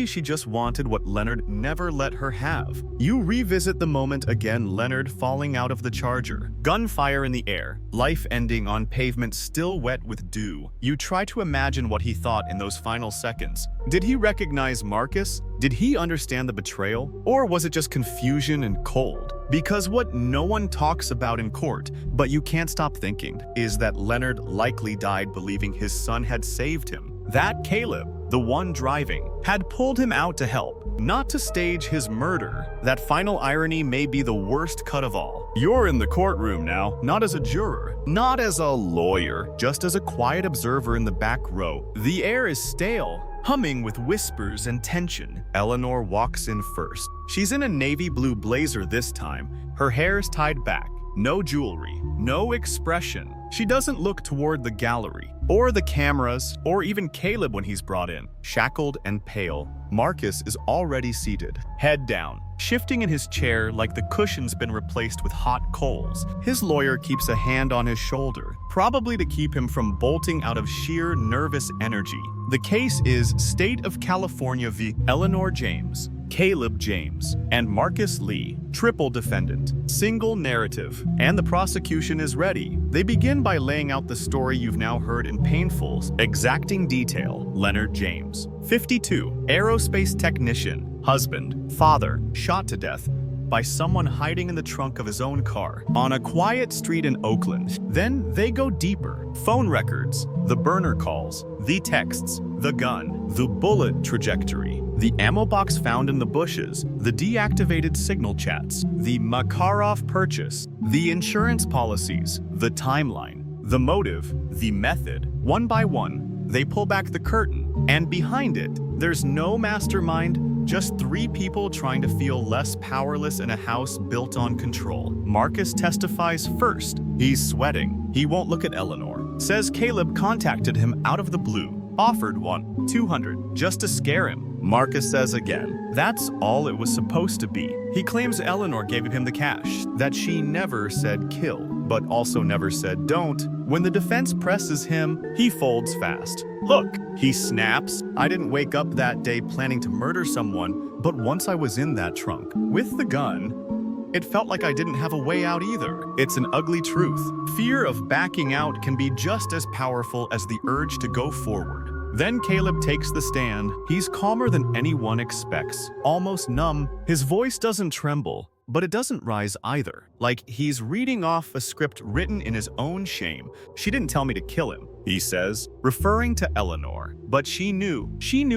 she just wanted what Leonard never let her have. You revisit the moment again, Leonard falling out of the Charger. Gunfire in the air, life ending on pavement still wet with dew. You try to imagine what he thought in those final seconds. Did he recognize Marcus? Did he understand the betrayal? Or was it just confusion and cold? Because what no one talks about in court, but you can't stop thinking, is that Leonard likely died believing his son had saved him. That Caleb, the one driving, had pulled him out to help, not to stage his murder. That final irony may be the worst cut of all. You're in the courtroom now, not as a juror, not as a lawyer, just as a quiet observer in the back row. The air is stale, humming with whispers and tension. Eleanor walks in first. She's in a navy blue blazer this time. Her hair's tied back. No jewelry, no expression. She doesn't look toward the gallery, or the cameras, or even Caleb when he's brought in. Shackled and pale, Marcus is already seated, head down, shifting in his chair like the cushion's been replaced with hot coals. His lawyer keeps a hand on his shoulder, probably to keep him from bolting out of sheer nervous energy. The case is State of California v. Eleanor James, Caleb James, and Marcus Lee, triple defendant, single narrative, and the prosecution is ready. They begin by laying out the story you've now heard in painful, exacting detail. Leonard James, 52, aerospace technician, husband, father, shot to death by someone hiding in the trunk of his own car on a quiet street in Oakland. Then they go deeper. Phone records, the burner calls, the texts, the gun, the bullet trajectory, the ammo box found in the bushes, the deactivated signal chats, the Makarov purchase, the insurance policies, the timeline, the motive, the method. One by one, they pull back the curtain, and behind it, there's no mastermind, just 3 people trying to feel less powerless in a house built on control. Marcus testifies first. He's sweating. He won't look at Eleanor. Says Caleb contacted him out of the blue. Offered $200 just to scare him. Marcus says again, that's all it was supposed to be. He claims Eleanor gave him the cash, that she never said kill, but also never said don't. When the defense presses him, he folds fast. Look, he snaps. I didn't wake up that day planning to murder someone, but once I was in that trunk with the gun, it felt like I didn't have a way out either. It's an ugly truth. Fear of backing out can be just as powerful as the urge to go forward. Then Caleb takes the stand. He's calmer than anyone expects, almost numb. His voice doesn't tremble, but it doesn't rise either, like he's reading off a script written in his own shame. She didn't tell me to kill him, he says, referring to Eleanor. But she knew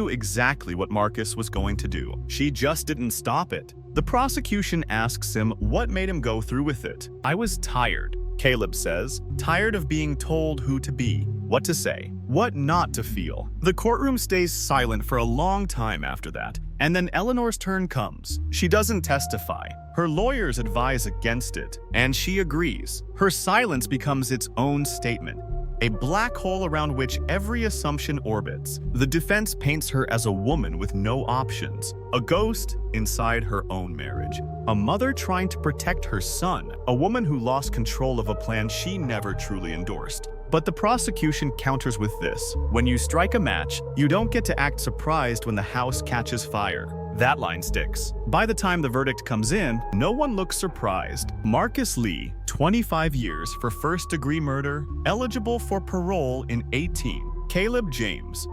exactly what Marcus was going to do. She just didn't stop it. The prosecution asks him what made him go through with it. I was tired, Caleb says, tired of being told who to be, what to say, what not to feel. The courtroom stays silent for a long time after that, and then Eleanor's turn comes. She doesn't testify. Her lawyers advise against it, and she agrees. Her silence becomes its own statement, a black hole around which every assumption orbits. The defense paints her as a woman with no options, a ghost inside her own marriage, a mother trying to protect her son, a woman who lost control of a plan she never truly endorsed. But the prosecution counters with this: when you strike a match, you don't get to act surprised when the house catches fire. That line sticks. By the time the verdict comes in, no one looks surprised. Marcus Lee, 25 years for first-degree murder, eligible for parole in 18. Caleb James,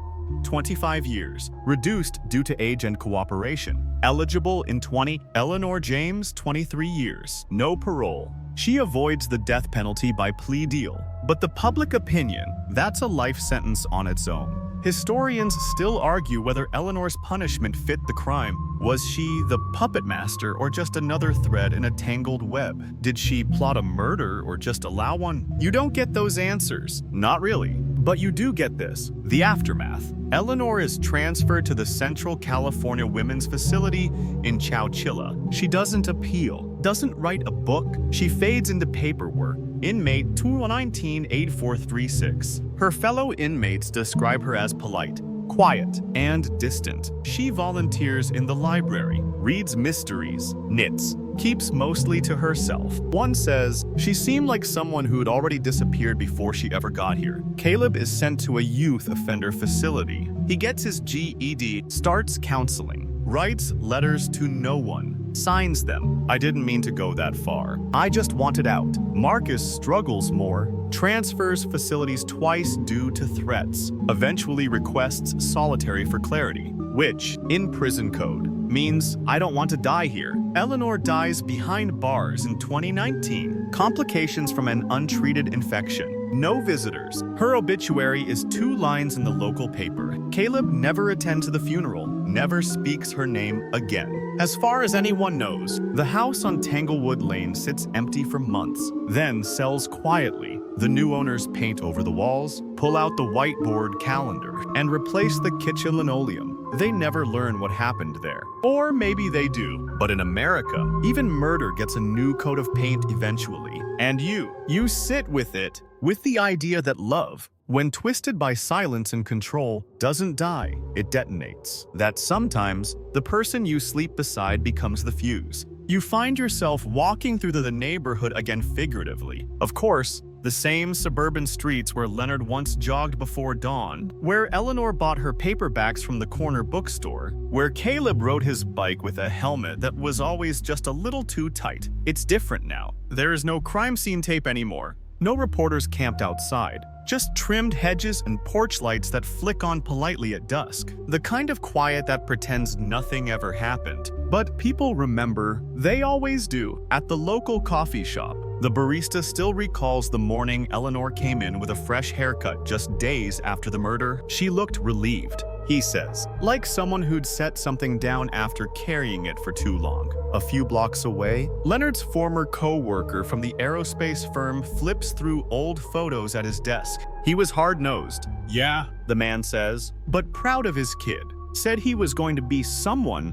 25 years, reduced due to age and cooperation. Eligible in 20. Eleanor James, 23 years, no parole. She avoids the death penalty by plea deal. But the public opinion, that's a life sentence on its own. Historians still argue whether Eleanor's punishment fit the crime. Was she the puppet master or just another thread in a tangled web? Did she plot a murder or just allow one? You don't get those answers. Not really. But you do get this: the aftermath. Eleanor is transferred to the Central California Women's Facility in Chowchilla. She doesn't appeal, doesn't write a book. She fades into paperwork. Inmate 219-8436. Her fellow inmates describe her as polite, quiet, and distant. She volunteers in the library, reads mysteries, knits, keeps mostly to herself. One says, she seemed like someone who'd already disappeared before she ever got here. Caleb is sent to a youth offender facility. He gets his GED, starts counseling, writes letters to no one, signs them. I didn't mean to go that far. I just wanted out. Marcus struggles more, transfers facilities twice due to threats, eventually requests solitary for clarity, which, in prison code, means I don't want to die here. Eleanor dies behind bars in 2019. Complications from an untreated infection. No visitors. Her obituary is 2 lines in the local paper. Caleb never attends the funeral, never speaks her name again. As far as anyone knows, the house on Tanglewood Lane sits empty for months, then sells quietly. The new owners paint over the walls, pull out the whiteboard calendar, and replace the kitchen linoleum. They never learn what happened there. Or maybe they do. But in America, even murder gets a new coat of paint eventually. And you sit with it, with the idea that love, when twisted by silence and control, doesn't die, it detonates. That sometimes, the person you sleep beside becomes the fuse. You find yourself walking through the neighborhood again figuratively. Of course, the same suburban streets where Leonard once jogged before dawn, where Eleanor bought her paperbacks from the corner bookstore, where Caleb rode his bike with a helmet that was always just a little too tight. It's different now. There is no crime scene tape anymore. No reporters camped outside, just trimmed hedges and porch lights that flick on politely at dusk. The kind of quiet that pretends nothing ever happened. But people remember, they always do, at the local coffee shop. The barista still recalls the morning Eleanor came in with a fresh haircut just days after the murder. She looked relieved, he says, like someone who'd set something down after carrying it for too long. A few blocks away, Leonard's former co-worker from the aerospace firm flips through old photos at his desk. He was hard-nosed. Yeah, the man says, but proud of his kid. Said he was going to be someone.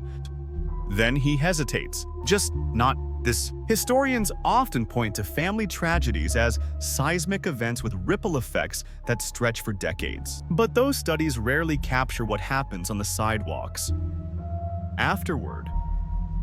Then he hesitates. Just not this. Historians often point to family tragedies as seismic events with ripple effects that stretch for decades. But those studies rarely capture what happens on the sidewalks afterward.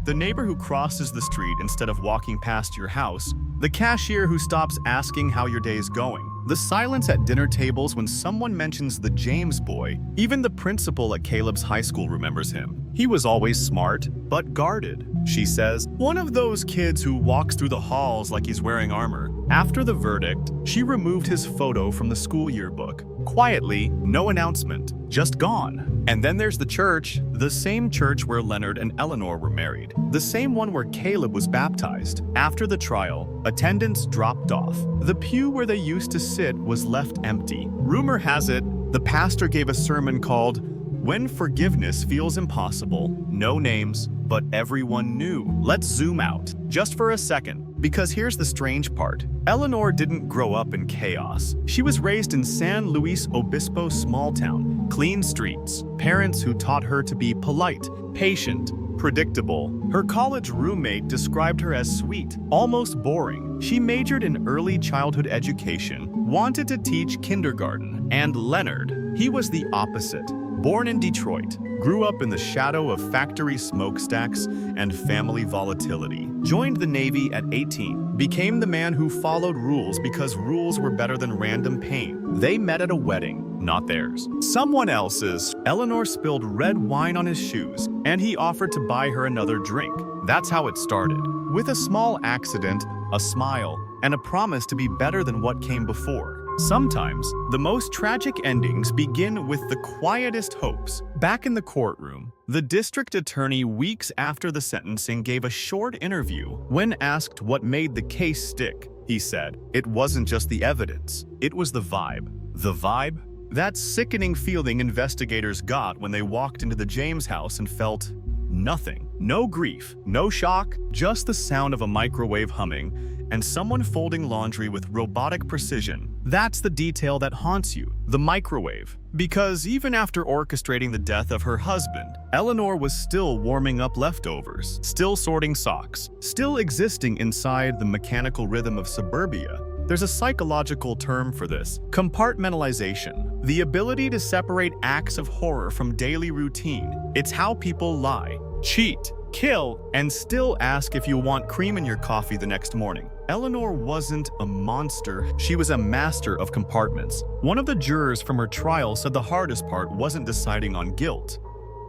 The neighbor who crosses the street instead of walking past your house, the cashier who stops asking how your day is going, the silence at dinner tables when someone mentions the James boy. Even the principal at Caleb's high school remembers him. He was always smart, but guarded, she says. One of those kids who walks through the halls like he's wearing armor. After the verdict, she removed his photo from the school yearbook. Quietly, no announcement, just gone. And then there's the church, the same church where Leonard and Eleanor were married. The same one where Caleb was baptized. After the trial, attendance dropped off. The pew where they used to sit was left empty. Rumor has it, the pastor gave a sermon called "When Forgiveness Feels Impossible." No names, but everyone knew. Let's zoom out, just for a second, because here's the strange part. Eleanor didn't grow up in chaos. She was raised in San Luis Obispo small town, clean streets, parents who taught her to be polite, patient, predictable. Her college roommate described her as sweet, almost boring. She majored in early childhood education, wanted to teach kindergarten. And Leonard, he was the opposite. Born in Detroit, grew up in the shadow of factory smokestacks and family volatility. Joined the Navy at 18, became the man who followed rules because rules were better than random pain. They met at a wedding, not theirs. Someone else's. Eleanor spilled red wine on his shoes, and he offered to buy her another drink. That's how it started. With a small accident, a smile, and a promise to be better than what came before. Sometimes, the most tragic endings begin with the quietest hopes. Back in the courtroom, the district attorney, weeks after the sentencing, gave a short interview. When asked what made the case stick, he said, "It wasn't just the evidence, it was the vibe." The vibe? That sickening feeling investigators got when they walked into the James house and felt nothing. No grief, no shock, just the sound of a microwave humming and someone folding laundry with robotic precision. That's the detail that haunts you, the microwave. Because even after orchestrating the death of her husband, Eleanor was still warming up leftovers, still sorting socks, still existing inside the mechanical rhythm of suburbia. There's a psychological term for this: compartmentalization, the ability to separate acts of horror from daily routine. It's how people lie, cheat, kill, and still ask if you want cream in your coffee the next morning. Eleanor wasn't a monster, she was a master of compartments. One of the jurors from her trial said the hardest part wasn't deciding on guilt.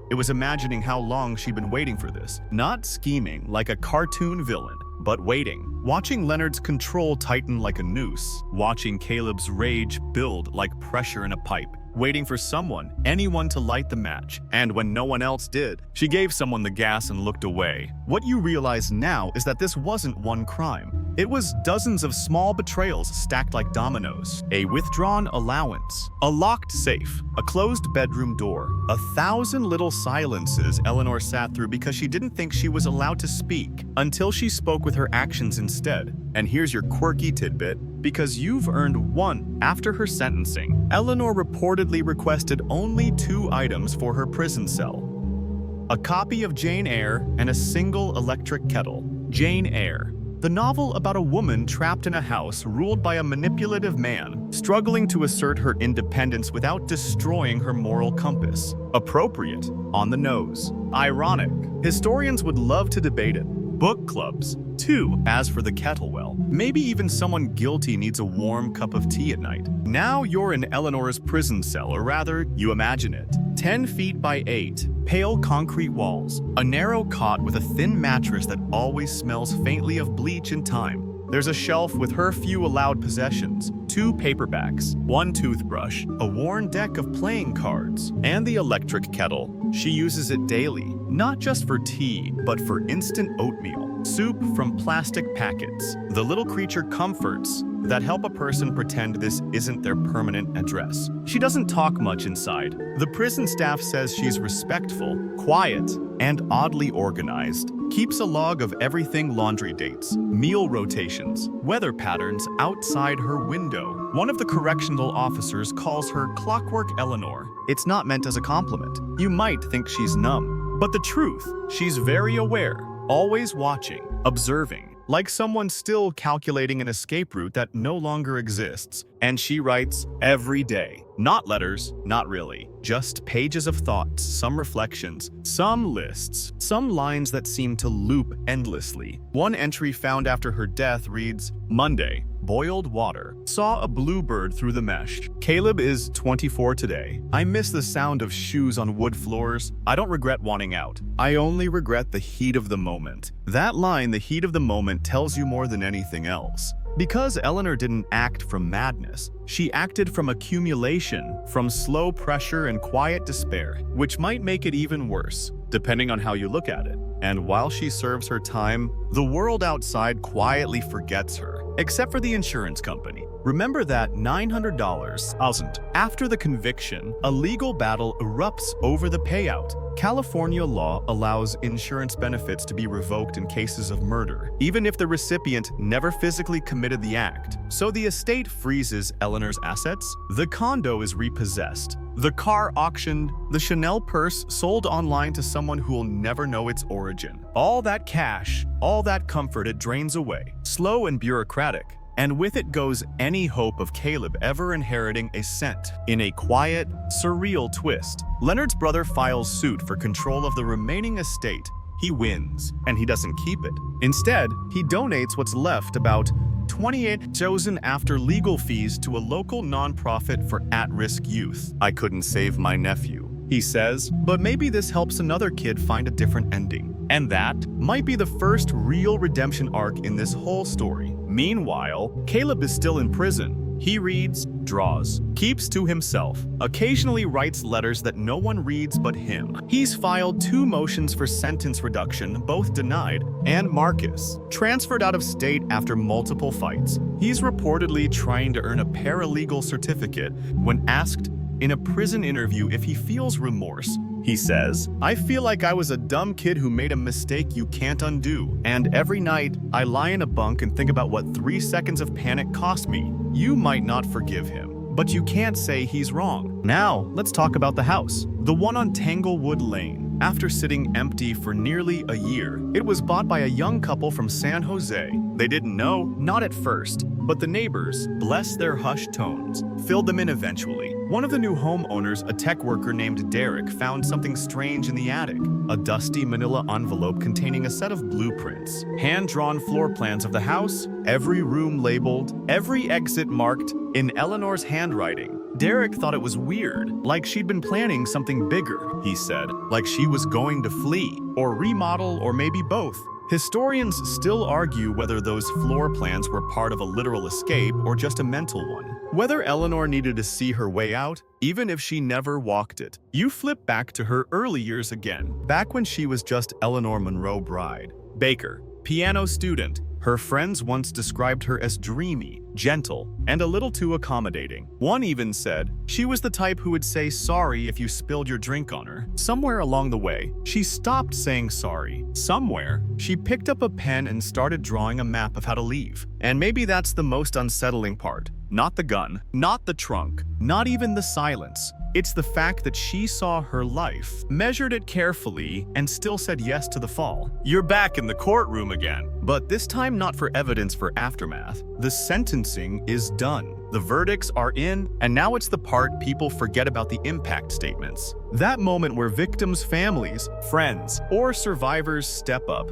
It was imagining how long she'd been waiting for this. Not scheming like a cartoon villain, but waiting. Watching Leonard's control tighten like a noose. Watching Caleb's rage build like pressure in a pipe. Waiting for someone, anyone, to light the match. And when no one else did, she gave someone the gas and looked away. What you realize now is that this wasn't one crime. It was dozens of small betrayals stacked like dominoes. A withdrawn allowance, a locked safe, a closed bedroom door, 1,000 little silences Eleanor sat through because she didn't think she was allowed to speak, until she spoke with her actions instead. And here's your quirky tidbit: because you've earned one. After her sentencing, Eleanor reportedly requested only 2 items for her prison cell: a copy of Jane Eyre and a single electric kettle. Jane Eyre, the novel about a woman trapped in a house ruled by a manipulative man, struggling to assert her independence without destroying her moral compass. Appropriate, on the nose. Ironic, historians would love to debate it. Book clubs, too. As for the kettlewell, maybe even someone guilty needs a warm cup of tea at night. Now you're in Eleanor's prison cell, or rather, you imagine it. 10 feet by 8, pale concrete walls, a narrow cot with a thin mattress that always smells faintly of bleach and thyme. There's a shelf with her few allowed possessions: 2 paperbacks, 1 toothbrush, a worn deck of playing cards, and the electric kettle. She uses it daily, not just for tea, but for instant oatmeal, soup from plastic packets, the little creature comforts that help a person pretend this isn't their permanent address. She doesn't talk much inside. The prison staff says she's respectful, quiet, and oddly organized. Keeps a log of everything: laundry dates, meal rotations, weather patterns outside her window. One of the correctional officers calls her Clockwork Eleanor. It's not meant as a compliment. You might think she's numb, but the truth, she's very aware, always watching, observing, like someone still calculating an escape route that no longer exists. And she writes every day. Not letters, not really. Just pages of thoughts, some reflections, some lists, some lines that seem to loop endlessly. One entry found after her death reads, "Monday, boiled water. Saw a bluebird through the mesh. Caleb is 24 today. I miss the sound of shoes on wood floors. I don't regret wanting out. I only regret the heat of the moment." That line, the heat of the moment, tells you more than anything else. Because Eleanor didn't act from madness, she acted from accumulation, from slow pressure and quiet despair, which might make it even worse, depending on how you look at it. And while she serves her time, the world outside quietly forgets her, except for the insurance company. Remember that $900 thousand. After the conviction, a legal battle erupts over the payout. California law allows insurance benefits to be revoked in cases of murder, even if the recipient never physically committed the act. So the estate freezes Eleanor's assets. The condo is repossessed. The car auctioned, the Chanel purse sold online to someone who will never know its origin. All that cash, all that comfort, it drains away, slow and bureaucratic. And with it goes any hope of Caleb ever inheriting a cent. In a quiet, surreal twist, Leonard's brother files suit for control of the remaining estate. He wins, and he doesn't keep it. Instead, he donates what's left, about $28,000 after legal fees, to a local nonprofit for at-risk youth. "I couldn't save my nephew," he says, but maybe this helps another kid find a different ending. And that might be the first real redemption arc in this whole story. Meanwhile, Caleb is still in prison. He reads, draws, keeps to himself, occasionally writes letters that no one reads but him. He's filed 2 motions for sentence reduction, both denied, and Marcus, transferred out of state after multiple fights. He's reportedly trying to earn a paralegal certificate when asked in a prison interview if he feels remorse. He says, "I feel like I was a dumb kid who made a mistake you can't undo. And every night, I lie in a bunk and think about what 3 seconds of panic cost me." You might not forgive him, but you can't say he's wrong. Now, let's talk about the house. The one on Tanglewood Lane. After sitting empty for nearly a year, it was bought by a young couple from San Jose. They didn't know, not at first, but the neighbors, bless their hushed tones, filled them in eventually. One of the new homeowners, a tech worker named Derek, found something strange in the attic. A dusty manila envelope containing a set of blueprints, hand-drawn floor plans of the house, every room labeled, every exit marked in Eleanor's handwriting. Derek thought it was weird, like she'd been planning something bigger, he said, like she was going to flee, or remodel, or maybe both. Historians still argue whether those floor plans were part of a literal escape or just a mental one. Whether Eleanor needed to see her way out, even if she never walked it. You flip back to her early years again, back when she was just Eleanor Monroe Bride. Baker, piano student. Her friends once described her as dreamy, gentle, and a little too accommodating. One even said she was the type who would say sorry if you spilled your drink on her. Somewhere along the way, she stopped saying sorry. Somewhere, she picked up a pen and started drawing a map of how to leave. And maybe that's the most unsettling part. Not the gun, not the trunk, not even the silence. It's the fact that she saw her life, measured it carefully, and still said yes to the fall. You're back in the courtroom again, but this time not for evidence for aftermath. The sentencing is done. The verdicts are in, and now it's the part people forget about: the impact statements. That moment where victims' families, friends, or survivors step up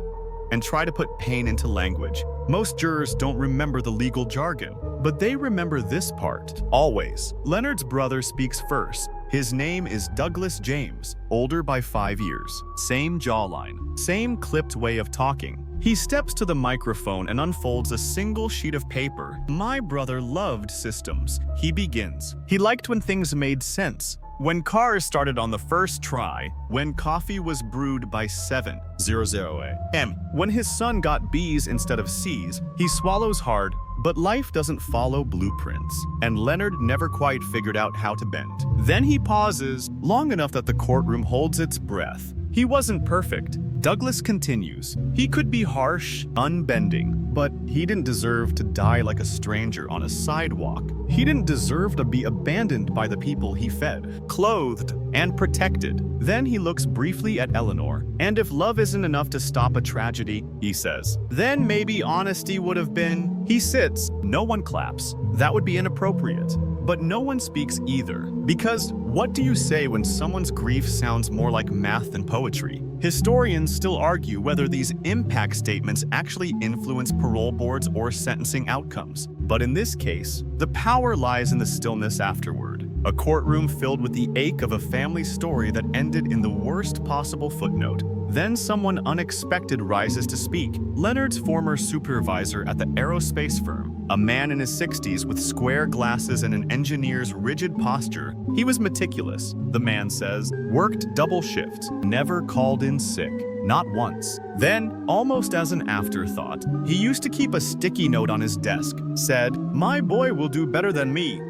and try to put pain into language. Most jurors don't remember the legal jargon, but they remember this part. Always. Leonard's brother speaks first. His name is Douglas James, older by 5 years. Same jawline, same clipped way of talking. He steps to the microphone and unfolds a single sheet of paper. "My brother loved systems," he begins. "He liked when things made sense. When cars started on the first try, when coffee was brewed by 7:00 a.m., when his son got B's instead of C's, he swallows hard, but life doesn't follow blueprints, and Leonard never quite figured out how to bend." Then he pauses, long enough that the courtroom holds its breath. He wasn't perfect. Douglas continues. He could be harsh, unbending, but he didn't deserve to die like a stranger on a sidewalk. He didn't deserve to be abandoned by the people he fed, clothed, and protected. Then he looks briefly at Eleanor, and if love isn't enough to stop a tragedy, he says, then maybe honesty would have been. He sits. No one claps. That would be inappropriate. But no one speaks either. Because what do you say when someone's grief sounds more like math than poetry? Historians still argue whether these impact statements actually influence parole boards or sentencing outcomes. But in this case, the power lies in the stillness afterward. A courtroom filled with the ache of a family story that ended in the worst possible footnote. Then someone unexpected rises to speak. Leonard's former supervisor at the aerospace firm, a man in his 60s with square glasses and an engineer's rigid posture. He was meticulous, the man says, worked double shifts, never called in sick. Not once. Then, almost as an afterthought, he used to keep a sticky note on his desk, said, "My boy will do better than me."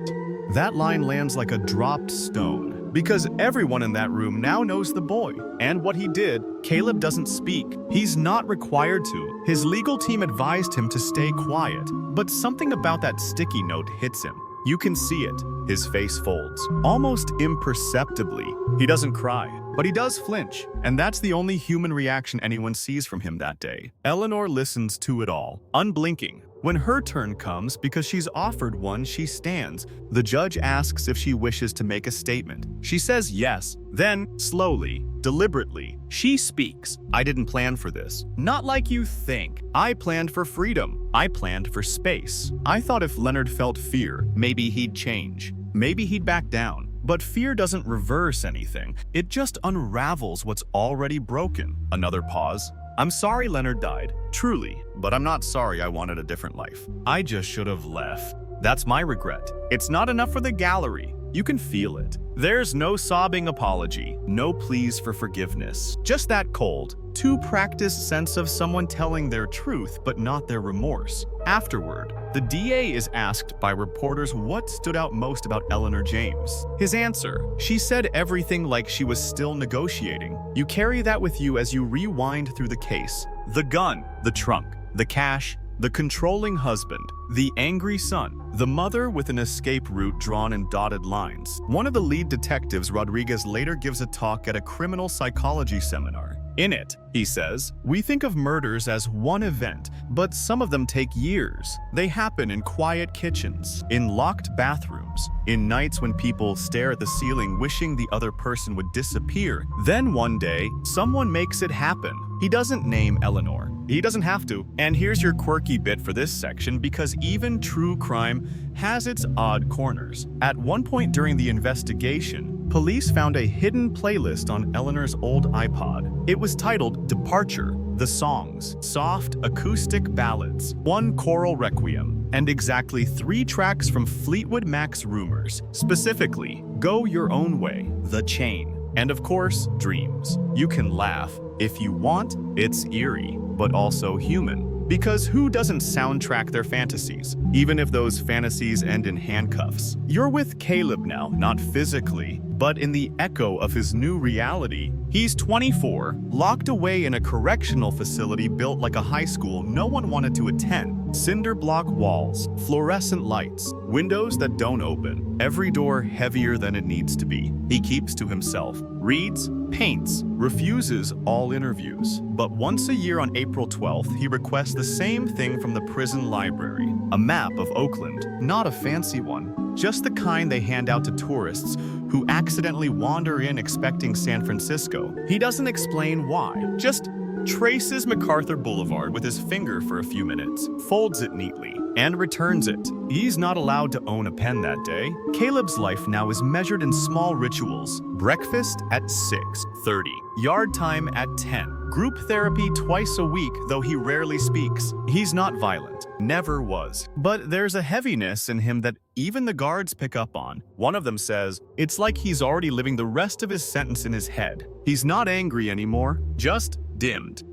That line lands like a dropped stone, because everyone in that room now knows the boy. And what he did, Caleb doesn't speak. He's not required to. His legal team advised him to stay quiet. But something about that sticky note hits him. You can see it. His face folds, almost imperceptibly. He doesn't cry, but he does flinch, and that's the only human reaction anyone sees from him that day. Eleanor listens to it all, unblinking. When her turn comes, because she's offered one, she stands. The judge asks if she wishes to make a statement. She says yes. Then, slowly, deliberately, she speaks. "I didn't plan for this. Not like you think. I planned for freedom. I planned for space. I thought if Leonard felt fear, maybe he'd change. Maybe he'd back down. But fear doesn't reverse anything. It just unravels what's already broken." Another pause. "I'm sorry Leonard died, truly, but I'm not sorry I wanted a different life. I just should have left." That's my regret. It's not enough for the gallery. You can feel it. There's no sobbing apology, no pleas for forgiveness. Just that cold, too practiced sense of someone telling their truth but not their remorse. Afterward, the DA is asked by reporters what stood out most about Eleanor James. His answer: she said everything like she was still negotiating. You carry that with you as you rewind through the case. The gun, the trunk, the cash, the controlling husband, the angry son, the mother with an escape route drawn in dotted lines. One of the lead detectives, Rodriguez, later gives a talk at a criminal psychology seminar. In it, he says, "We think of murders as one event, but some of them take years. They happen in quiet kitchens, in locked bathrooms, in nights when people stare at the ceiling wishing the other person would disappear. Then one day, someone makes it happen." He doesn't name Eleanor. He doesn't have to. And here's your quirky bit for this section, because even true crime has its odd corners. At one point during the investigation, police found a hidden playlist on Eleanor's old iPod. It was titled Departure, the songs, soft acoustic ballads, one choral requiem, and exactly 3 tracks from Fleetwood Mac's Rumors, specifically Go Your Own Way, The Chain, and of course, Dreams. You can laugh. If you want, it's eerie, but also human. Because who doesn't soundtrack their fantasies, even if those fantasies end in handcuffs? You're with Caleb now, not physically, but in the echo of his new reality. He's 24, locked away in a correctional facility built like a high school no one wanted to attend. Cinder block walls, fluorescent lights, windows that don't open, every door heavier than it needs to be. He keeps to himself, reads, paints, refuses all interviews. But once a year on April 12th, he requests the same thing from the prison library: a map of Oakland, not a fancy one, just the kind they hand out to tourists who accidentally wander in expecting San Francisco. He doesn't explain why, just traces MacArthur Boulevard with his finger for a few minutes, folds it neatly, and returns it. He's not allowed to own a pen that day. Caleb's life now is measured in small rituals. Breakfast at 6:30, yard time at 10, group therapy twice a week, though he rarely speaks. He's not violent, never was. But there's a heaviness in him that even the guards pick up on. One of them says, it's like he's already living the rest of his sentence in his head. He's not angry anymore, just dimmed.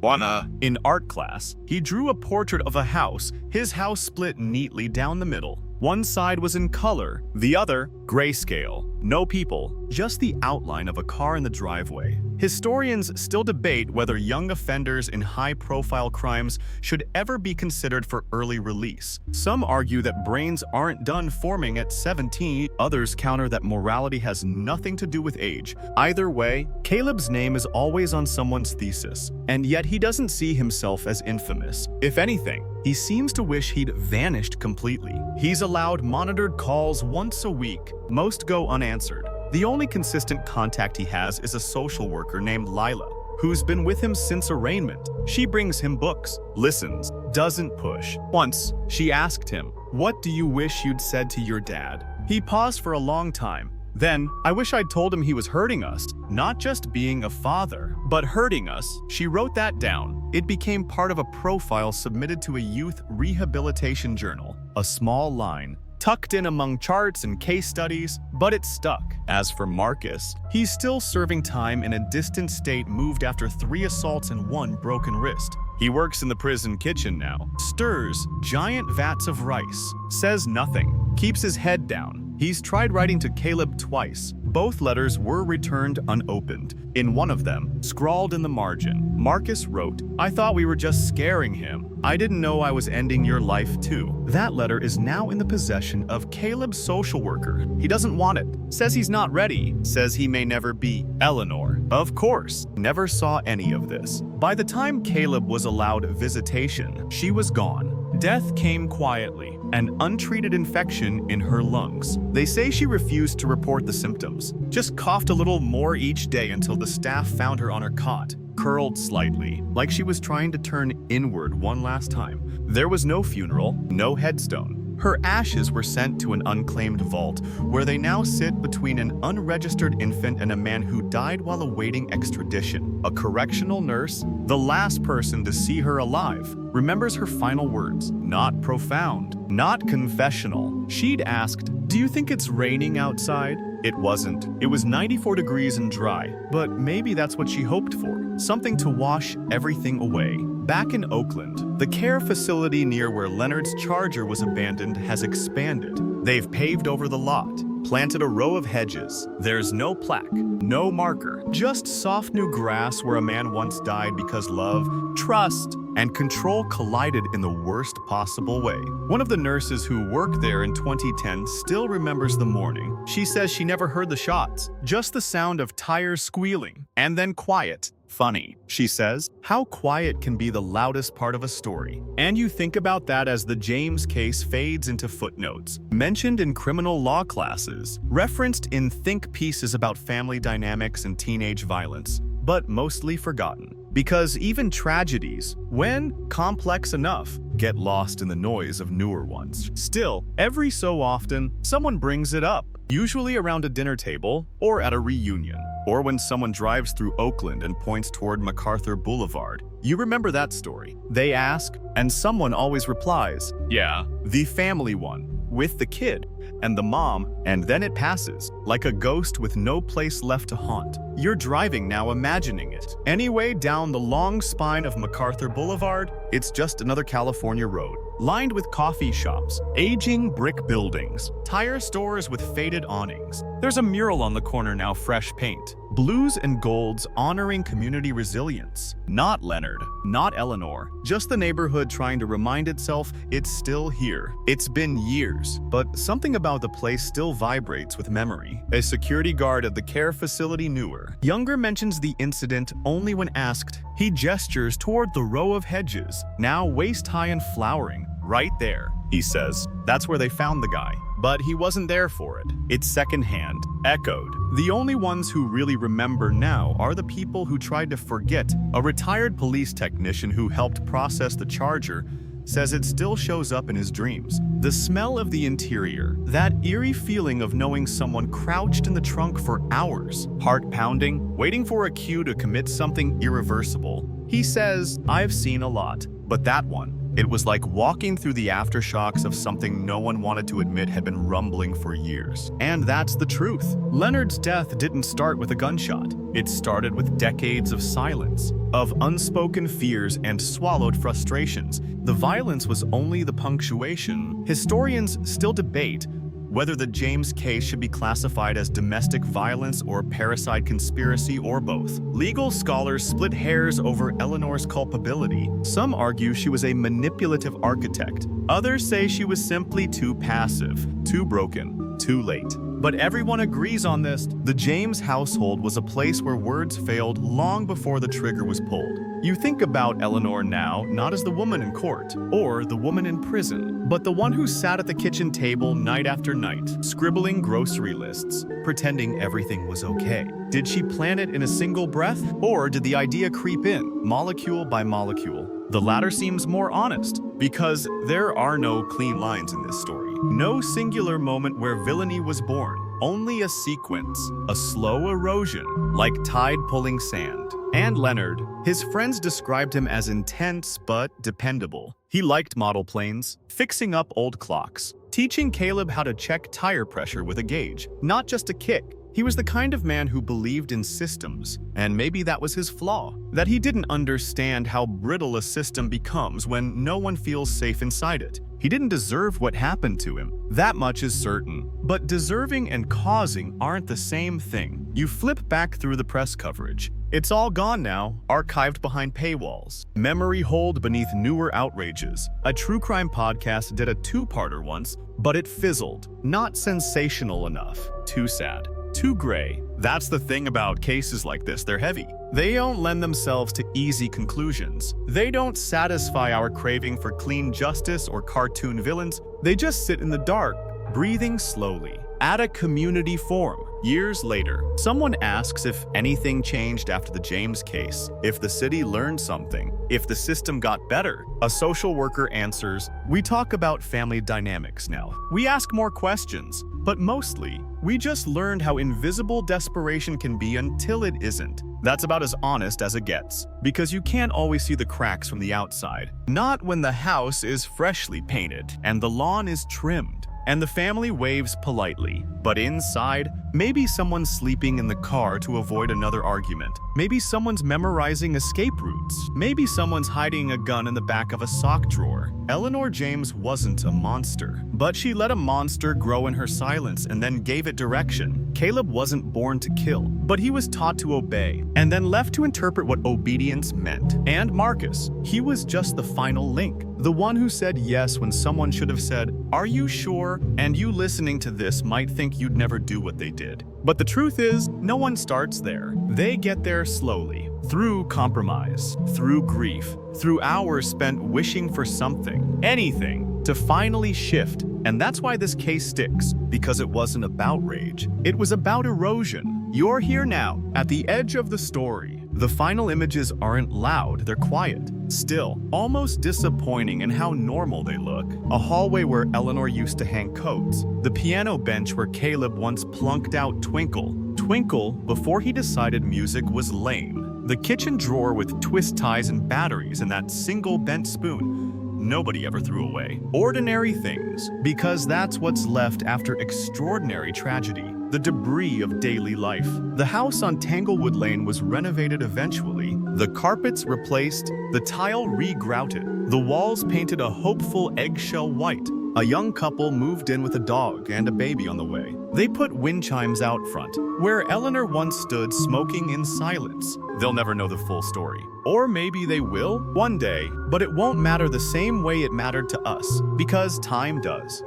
In art class, he drew a portrait of a house, his house split neatly down the middle. One side was in color, the other grayscale. No people, just the outline of a car in the driveway. Historians still debate whether young offenders in high-profile crimes should ever be considered for early release. Some argue that brains aren't done forming at 17, others counter that morality has nothing to do with age. Either way, Caleb's name is always on someone's thesis, and yet he doesn't see himself as infamous. If anything, he seems to wish he'd vanished completely. He's allowed monitored calls once a week. Most go unanswered. The only consistent contact he has is a social worker named Lila, who's been with him since arraignment. She brings him books, listens, doesn't push. Once, she asked him, "What do you wish you'd said to your dad?" He paused for a long time. Then, "I wish I'd told him he was hurting us, not just being a father, but hurting us." She wrote that down. It became part of a profile submitted to a youth rehabilitation journal, a small line, tucked in among charts and case studies, but it stuck. As for Marcus, he's still serving time in a distant state, moved after 3 assaults and 1 broken wrist. He works in the prison kitchen now, stirs giant vats of rice, says nothing, keeps his head down. He's tried writing to Caleb twice. Both letters were returned unopened. In one of them, scrawled in the margin, Marcus wrote, "I thought we were just scaring him. I didn't know I was ending your life too." That letter is now in the possession of Caleb's social worker. He doesn't want it, says he's not ready, says he may never be. Eleanor, of course, never saw any of this. By the time Caleb was allowed visitation, she was gone. Death came quietly, an untreated infection in her lungs. They say she refused to report the symptoms, just coughed a little more each day until the staff found her on her cot, curled slightly, like she was trying to turn inward one last time. There was no funeral, no headstone. Her ashes were sent to an unclaimed vault, where they now sit between an unregistered infant and a man who died while awaiting extradition. A correctional nurse, the last person to see her alive, remembers her final words. Not profound, not confessional. She'd asked, "Do you think it's raining outside?" It wasn't. It was 94 degrees and dry, but maybe that's what she hoped for. Something to wash everything away. Back in Oakland, the care facility near where Leonard's Charger was abandoned has expanded. They've paved over the lot, planted a row of hedges. There's no plaque, no marker, just soft new grass where a man once died because love, trust, and control collided in the worst possible way. One of the nurses who worked there in 2010 still remembers the morning. She says she never heard the shots, just the sound of tires squealing, and then quiet. Funny, she says, how quiet can be the loudest part of a story. And you think about that as the James case fades into footnotes, mentioned in criminal law classes, referenced in think pieces about family dynamics and teenage violence, but mostly forgotten. Because even tragedies, when complex enough, get lost in the noise of newer ones. Still, every so often, someone brings it up, usually around a dinner table or at a reunion, or when someone drives through Oakland and points toward MacArthur Boulevard. You remember that story. They ask, and someone always replies, "Yeah, the family one, with the kid and the mom," and then it passes, like a ghost with no place left to haunt. You're driving now imagining it. Anyway, down the long spine of MacArthur Boulevard, it's just another California road, lined with coffee shops, aging brick buildings, tire stores with faded awnings. There's a mural on the corner now, fresh paint. Blues and golds honoring community resilience. Not Leonard, not Eleanor, just the neighborhood trying to remind itself it's still here. It's been years, but something about the place still vibrates with memory. A security guard at the care facility knew her. Younger mentions the incident only when asked. He gestures toward the row of hedges, now waist-high and flowering. Right there, he says. That's where they found the guy. But he wasn't there for it. It's secondhand, echoed. The only ones who really remember now are the people who tried to forget. A retired police technician who helped process the Charger says it still shows up in his dreams. The smell of the interior, that eerie feeling of knowing someone crouched in the trunk for hours, heart pounding, waiting for a cue to commit something irreversible. He says, "I've seen a lot, but that one, it was like walking through the aftershocks of something no one wanted to admit had been rumbling for years." And that's the truth. Leonard's death didn't start with a gunshot. It started with decades of silence, of unspoken fears and swallowed frustrations. The violence was only the punctuation. Historians still debate whether the James case should be classified as domestic violence or parricide conspiracy or both. Legal scholars split hairs over Eleanor's culpability. Some argue she was a manipulative architect. Others say she was simply too passive, too broken, too late. But everyone agrees on this. The James household was a place where words failed long before the trigger was pulled. You think about Eleanor now, not as the woman in court, or the woman in prison, but the one who sat at the kitchen table night after night, scribbling grocery lists, pretending everything was okay. Did she plan it in a single breath, or did the idea creep in, molecule by molecule? The latter seems more honest, because there are no clean lines in this story. No singular moment where villainy was born, only a sequence, a slow erosion, like tide pulling sand. And Leonard, his friends described him as intense but dependable. He liked model planes, fixing up old clocks, teaching Caleb how to check tire pressure with a gauge, not just a kick. He was the kind of man who believed in systems, and maybe that was his flaw, that he didn't understand how brittle a system becomes when no one feels safe inside it. He didn't deserve what happened to him. That much is certain. But deserving and causing aren't the same thing. You flip back through the press coverage. It's all gone now, archived behind paywalls. Memory holed beneath newer outrages. A true crime podcast did a two-parter once, but it fizzled. Not sensational enough. Too sad. Too gray. That's the thing about cases like this, they're heavy. They don't lend themselves to easy conclusions. They don't satisfy our craving for clean justice or cartoon villains. They just sit in the dark, breathing slowly. At a community forum, years later, someone asks if anything changed after the James case, if the city learned something, if the system got better. A social worker answers, "We talk about family dynamics now. We ask more questions, but mostly, we just learned how invisible desperation can be until it isn't." That's about as honest as it gets, because you can't always see the cracks from the outside. Not when the house is freshly painted and the lawn is trimmed and the family waves politely. But inside, maybe someone's sleeping in the car to avoid another argument. Maybe someone's memorizing escape routes. Maybe someone's hiding a gun in the back of a sock drawer. Eleanor James wasn't a monster, but she let a monster grow in her silence and then gave it direction. Caleb wasn't born to kill, but he was taught to obey, and then left to interpret what obedience meant. And Marcus, he was just the final link. The one who said yes when someone should have said, "Are you sure?" And you listening to this might think you'd never do what they did. But the truth is, no one starts there. They get there slowly, through compromise, through grief, through hours spent wishing for something, anything, to finally shift. And that's why this case sticks, because it wasn't about rage. It was about erosion. You're here now, at the edge of the story. The final images aren't loud, they're quiet. Still, almost disappointing in how normal they look. A hallway where Eleanor used to hang coats. The piano bench where Caleb once plunked out Twinkle. Twinkle before he decided music was lame. The kitchen drawer with twist ties and batteries and that single bent spoon nobody ever threw away. Ordinary things, because that's what's left after extraordinary tragedy. The debris of daily life. The house on Tanglewood Lane was renovated eventually. The carpets replaced, the tile regrouted, the walls painted a hopeful eggshell white. A young couple moved in with a dog and a baby on the way. They put wind chimes out front, where Eleanor once stood smoking in silence. They'll never know the full story. Or maybe they will, one day, but it won't matter the same way it mattered to us, because time does.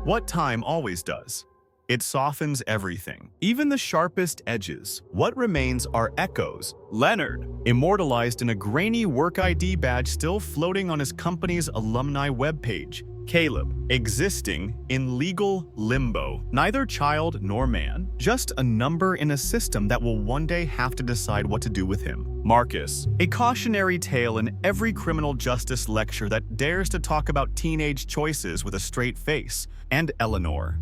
What time always does. It softens everything, even the sharpest edges. What remains are echoes. Leonard, immortalized in a grainy work ID badge still floating on his company's alumni webpage. Caleb, existing in legal limbo. Neither child nor man, just a number in a system that will one day have to decide what to do with him. Marcus, a cautionary tale in every criminal justice lecture that dares to talk about teenage choices with a straight face. And Eleanor.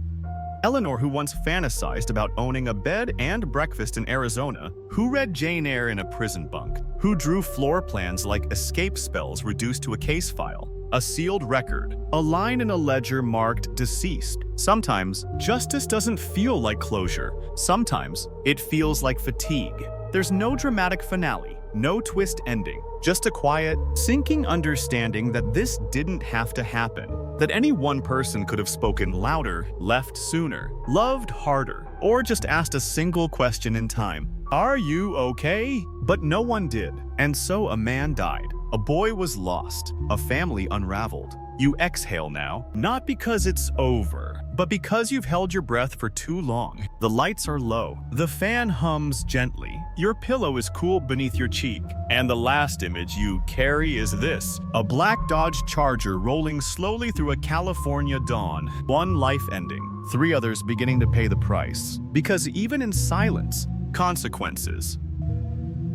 Eleanor, who once fantasized about owning a bed and breakfast in Arizona, who read Jane Eyre in a prison bunk, who drew floor plans like escape spells reduced to a case file, a sealed record, a line in a ledger marked deceased. Sometimes, justice doesn't feel like closure. Sometimes, it feels like fatigue. There's no dramatic finale, no twist ending, just a quiet, sinking understanding that this didn't have to happen, that any one person could have spoken louder, left sooner, loved harder, or just asked a single question in time. Are you okay? But no one did, and so a man died. A boy was lost, a family unraveled. You exhale now, not because it's over, but because you've held your breath for too long. The lights are low. The fan hums gently. Your pillow is cool beneath your cheek. And the last image you carry is this: a black Dodge Charger rolling slowly through a California dawn. One life ending, 3 others beginning to pay the price. Because even in silence, consequences.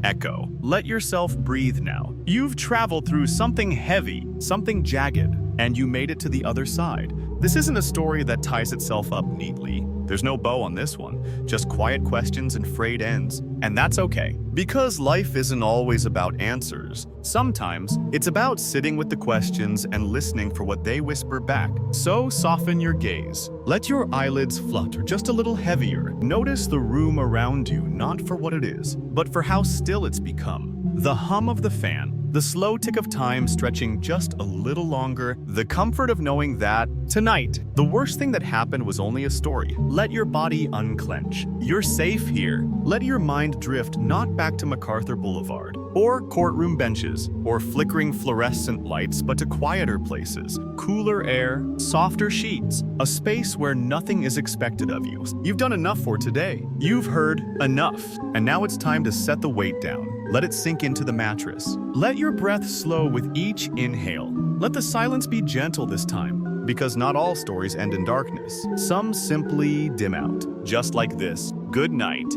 Echo. Let yourself breathe now. You've traveled through something heavy, something jagged, and you made it to the other side. This isn't a story that ties itself up neatly. There's no bow on this one, just quiet questions and frayed ends. And that's okay, because life isn't always about answers. Sometimes it's about sitting with the questions and listening for what they whisper back. So soften your gaze. Let your eyelids flutter just a little heavier. Notice the room around you, not for what it is, but for how still it's become. The hum of the fan, the slow tick of time stretching just a little longer, the comfort of knowing that tonight, the worst thing that happened was only a story. Let your body unclench. You're safe here. Let your mind drift not back to MacArthur Boulevard, or courtroom benches, or flickering fluorescent lights, but to quieter places, cooler air, softer sheets, a space where nothing is expected of you. You've done enough for today. You've heard enough, and now it's time to set the weight down. Let it sink into the mattress. Let your breath slow with each inhale. Let the silence be gentle this time. Because not all stories end in darkness. Some simply dim out. Just like this. Good night.